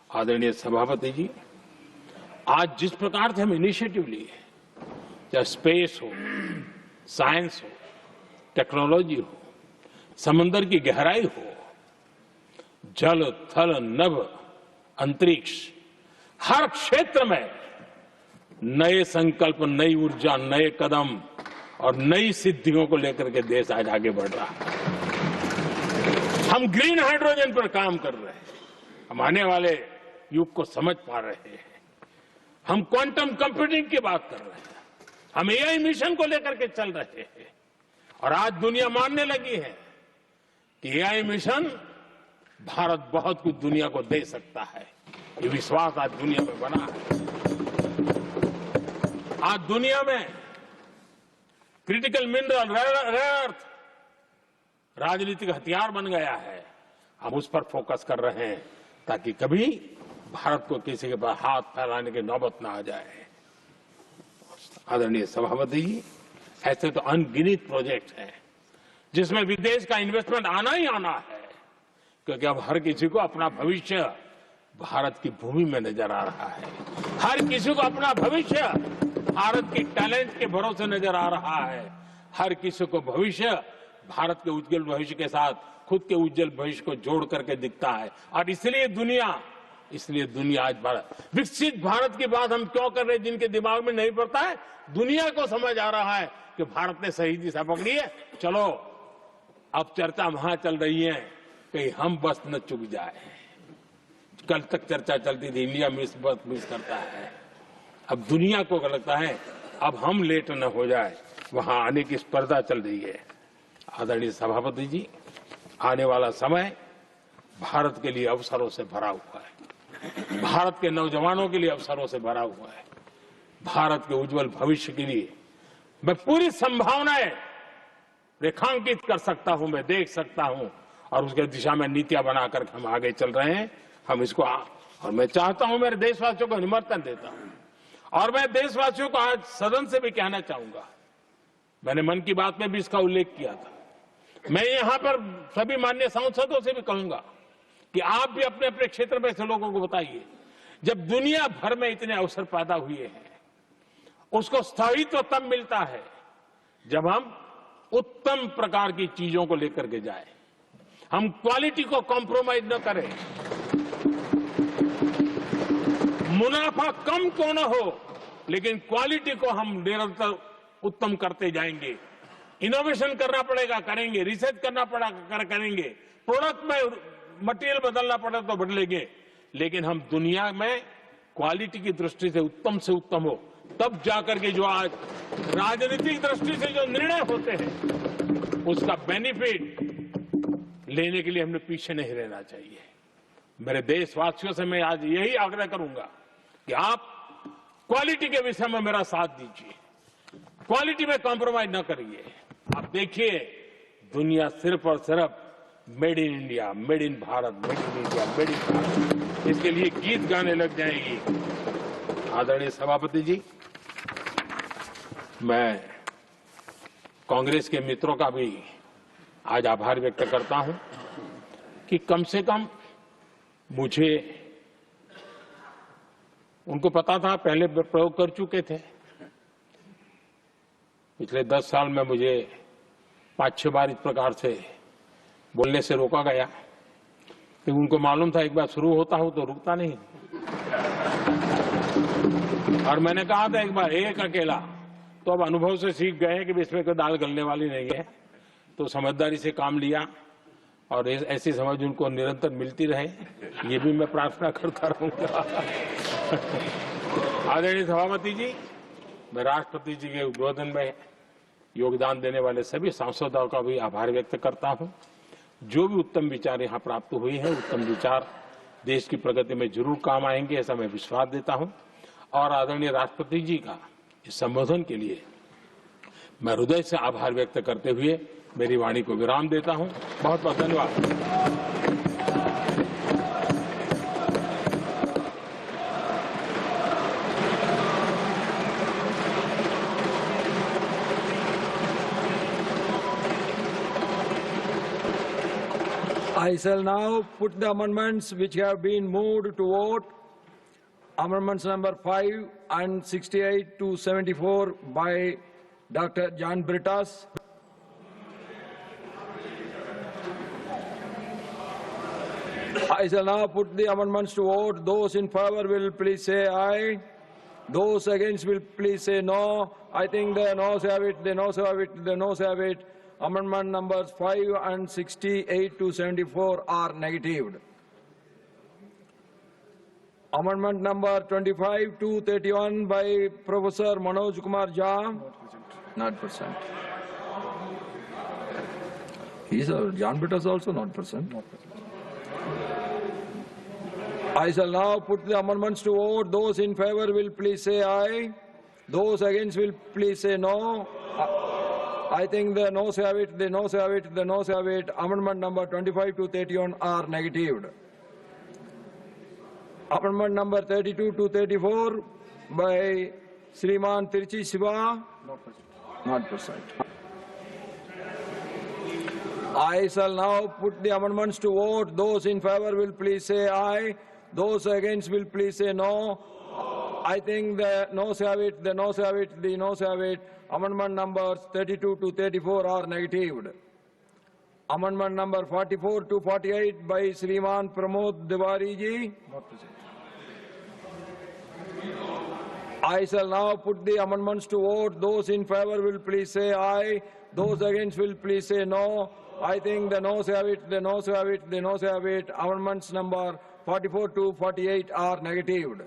आदरणीय सभापति जी, आज जिस प्रकार से हम इनिशिएटिव लिए, चाहे स्पेस हो, साइंस हो, टेक्नोलॉजी हो, समंदर की गहराई हो, जल, थल, नभ, अंतरिक्ष, हर क्षेत्र में नए संकल्प, नई ऊर्जा, नए कदम और नई सिद्धियों को लेकर के देश आज आगे बढ़ रहा है। हम ग्रीन हाइड्रोजन पर काम कर रहे हैं, हम आने वाले युग को समझ पा रहे हैं। हम क्वांटम कंप्यूटिंग की बात कर रहे हैं, हम एआई मिशन को लेकर के चल रहे हैं और आज दुनिया मानने लगी है कि एआई मिशन भारत बहुत कुछ दुनिया को दे सकता है। ये विश्वास आज दुनिया में बना है। आज दुनिया में क्रिटिकल मिनरल, रेयर अर्थ राजनीतिक हथियार बन गया है। हम उस पर फोकस कर रहे हैं ताकि कभी भारत को किसी के पास हाथ फैलाने की नौबत ना आ जाए। आदरणीय सभापति जी, ऐसे तो अनगिनत प्रोजेक्ट हैं जिसमें विदेश का इन्वेस्टमेंट आना ही आना है, क्योंकि अब हर किसी को अपना भविष्य भारत की भूमि में नजर आ रहा है। हर किसी को अपना भविष्य भारत की टैलेंट के भरोसे नजर आ रहा है। हर किसी को भविष्य भारत के उज्जवल भविष्य के साथ खुद के उज्जवल भविष्य को जोड़ करके दिखता है। और इसलिए दुनिया आज विकसित भारत की बात हम क्यों कर रहे हैं, जिनके दिमाग में नहीं पड़ता है, दुनिया को समझ आ रहा है कि भारत ने सही दिशा पकड़ी है। चलो अब चर्चा वहां चल रही है कि हम बस न चुक जाए। कल तक चर्चा चलती थी इंडिया मिस करता है, अब दुनिया को लगता है अब हम लेट न हो जाए, वहां आने की स्पर्धा चल रही है। आदरणीय सभापति जी, आने वाला समय भारत के लिए अवसरों से भरा हुआ है, भारत के नौजवानों के लिए अवसरों से भरा हुआ है। भारत के उज्जवल भविष्य के लिए मैं पूरी संभावनाएं रेखांकित कर सकता हूं, मैं देख सकता हूं और उसके दिशा में नीतियां बनाकर हम आगे चल रहे हैं। हम इसको और मैं चाहता हूं, मेरे देशवासियों को निमंत्रण देता हूं और मैं देशवासियों को आज सदन से भी कहना चाहूंगा, मैंने मन की बात में भी इसका उल्लेख किया था, मैं यहां पर सभी माननीय सांसदों से भी कहूंगा कि आप भी अपने अपने क्षेत्र में ऐसे लोगों को बताइए, जब दुनिया भर में इतने अवसर पैदा हुए हैं, उसको स्थायित्व तब मिलता है जब हम उत्तम प्रकार की चीजों को लेकर के जाए, हम क्वालिटी को कॉम्प्रोमाइज न करें। मुनाफा कम क्यों न हो, लेकिन क्वालिटी को हम निरंतर उत्तम करते जाएंगे। इनोवेशन करना पड़ेगा, करेंगे, रिसर्च करना पड़ेगा, करेंगे, प्रोडक्ट में मटेरियल बदलना पड़े तो बदलेंगे, लेकिन हम दुनिया में क्वालिटी की दृष्टि से उत्तम हो, तब जाकर के जो आज राजनीतिक दृष्टि से जो निर्णय होते हैं उसका बेनिफिट लेने के लिए हमने पीछे नहीं रहना चाहिए। मेरे देशवासियों से मैं आज यही आग्रह करूंगा कि आप क्वालिटी के विषय में मेरा साथ दीजिए, क्वालिटी में कॉम्प्रोमाइज न करिए। आप देखिए, दुनिया सिर्फ और सिर्फ made in India, made in Bharat, made in India, made in Bharat, इसके लिए गीत गाने लग जाएगी। आदरणीय सभापति जी, मैं कांग्रेस के मित्रों का भी आज आभार व्यक्त करता हूं कि कम से कम मुझे, उनको पता था, पहले प्रयोग कर चुके थे, पिछले 10 साल में मुझे 5-6 बार इस प्रकार से बोलने से रोका गया, क्योंकि उनको मालूम था एक बार शुरू होता हूं तो रुकता नहीं। और मैंने कहा था एक बार एक अकेला, तो अब अनुभव से सीख गए कि इसमें कोई दाल गलने वाली नहीं है, तो समझदारी से काम लिया और ऐसी समझ उनको निरंतर मिलती रहे, ये भी मैं प्रार्थना करता रहूंगा। आदरणीय सभापति जी, मैं राष्ट्रपति जी के उद्बोधन में योगदान देने वाले सभी सांसदों का भी आभार व्यक्त करता हूं। जो भी उत्तम विचार यहां प्राप्त हुए हैं, उत्तम विचार देश की प्रगति में जरूर काम आएंगे, ऐसा मैं विश्वास देता हूं। और आदरणीय राष्ट्रपति जी का इस संबोधन के लिए मैं हृदय से आभार व्यक्त करते हुए मेरी वाणी को विराम देता हूं। बहुत बहुत धन्यवाद। I shall now put the amendments which have been moved to vote. Amendments number 5 and 68 to 74 by Dr. John Brittas. I shall now put the amendments to vote. Those in favor will please say aye. Those against will please say no. I think the noes have it, the noes have it, the noes have it. Amendment numbers 5 and 68 to 74 are negatived. Amendment number 25 to 31 by Professor Manoj Kumar Jha. Not present. John Bitter is also not present. I shall now put the amendments to vote. Those in favor will please say aye. Those against will please say no. I think the noes have it, the noes have it, the noes have it. Amendment number 25 to 31 are negatived. Amendment number 32 to 34 by Sriman Tiruchi Siva. Not present. I shall now put the amendments to vote. Those in favor will please say aye. Those against will please say no. I think the noes have it, the noes have it, the noes have it. Amendment numbers 32 to 34 are negatived. Amendment number 44 to 48 by Sriman Pramod Tiwari ji. I shall now put the amendments to vote. Those in favor will please say aye. Those against will please say no. I think the noes have it, the noes have it, the noes have it. Amendments number 44 to 48 are negatived.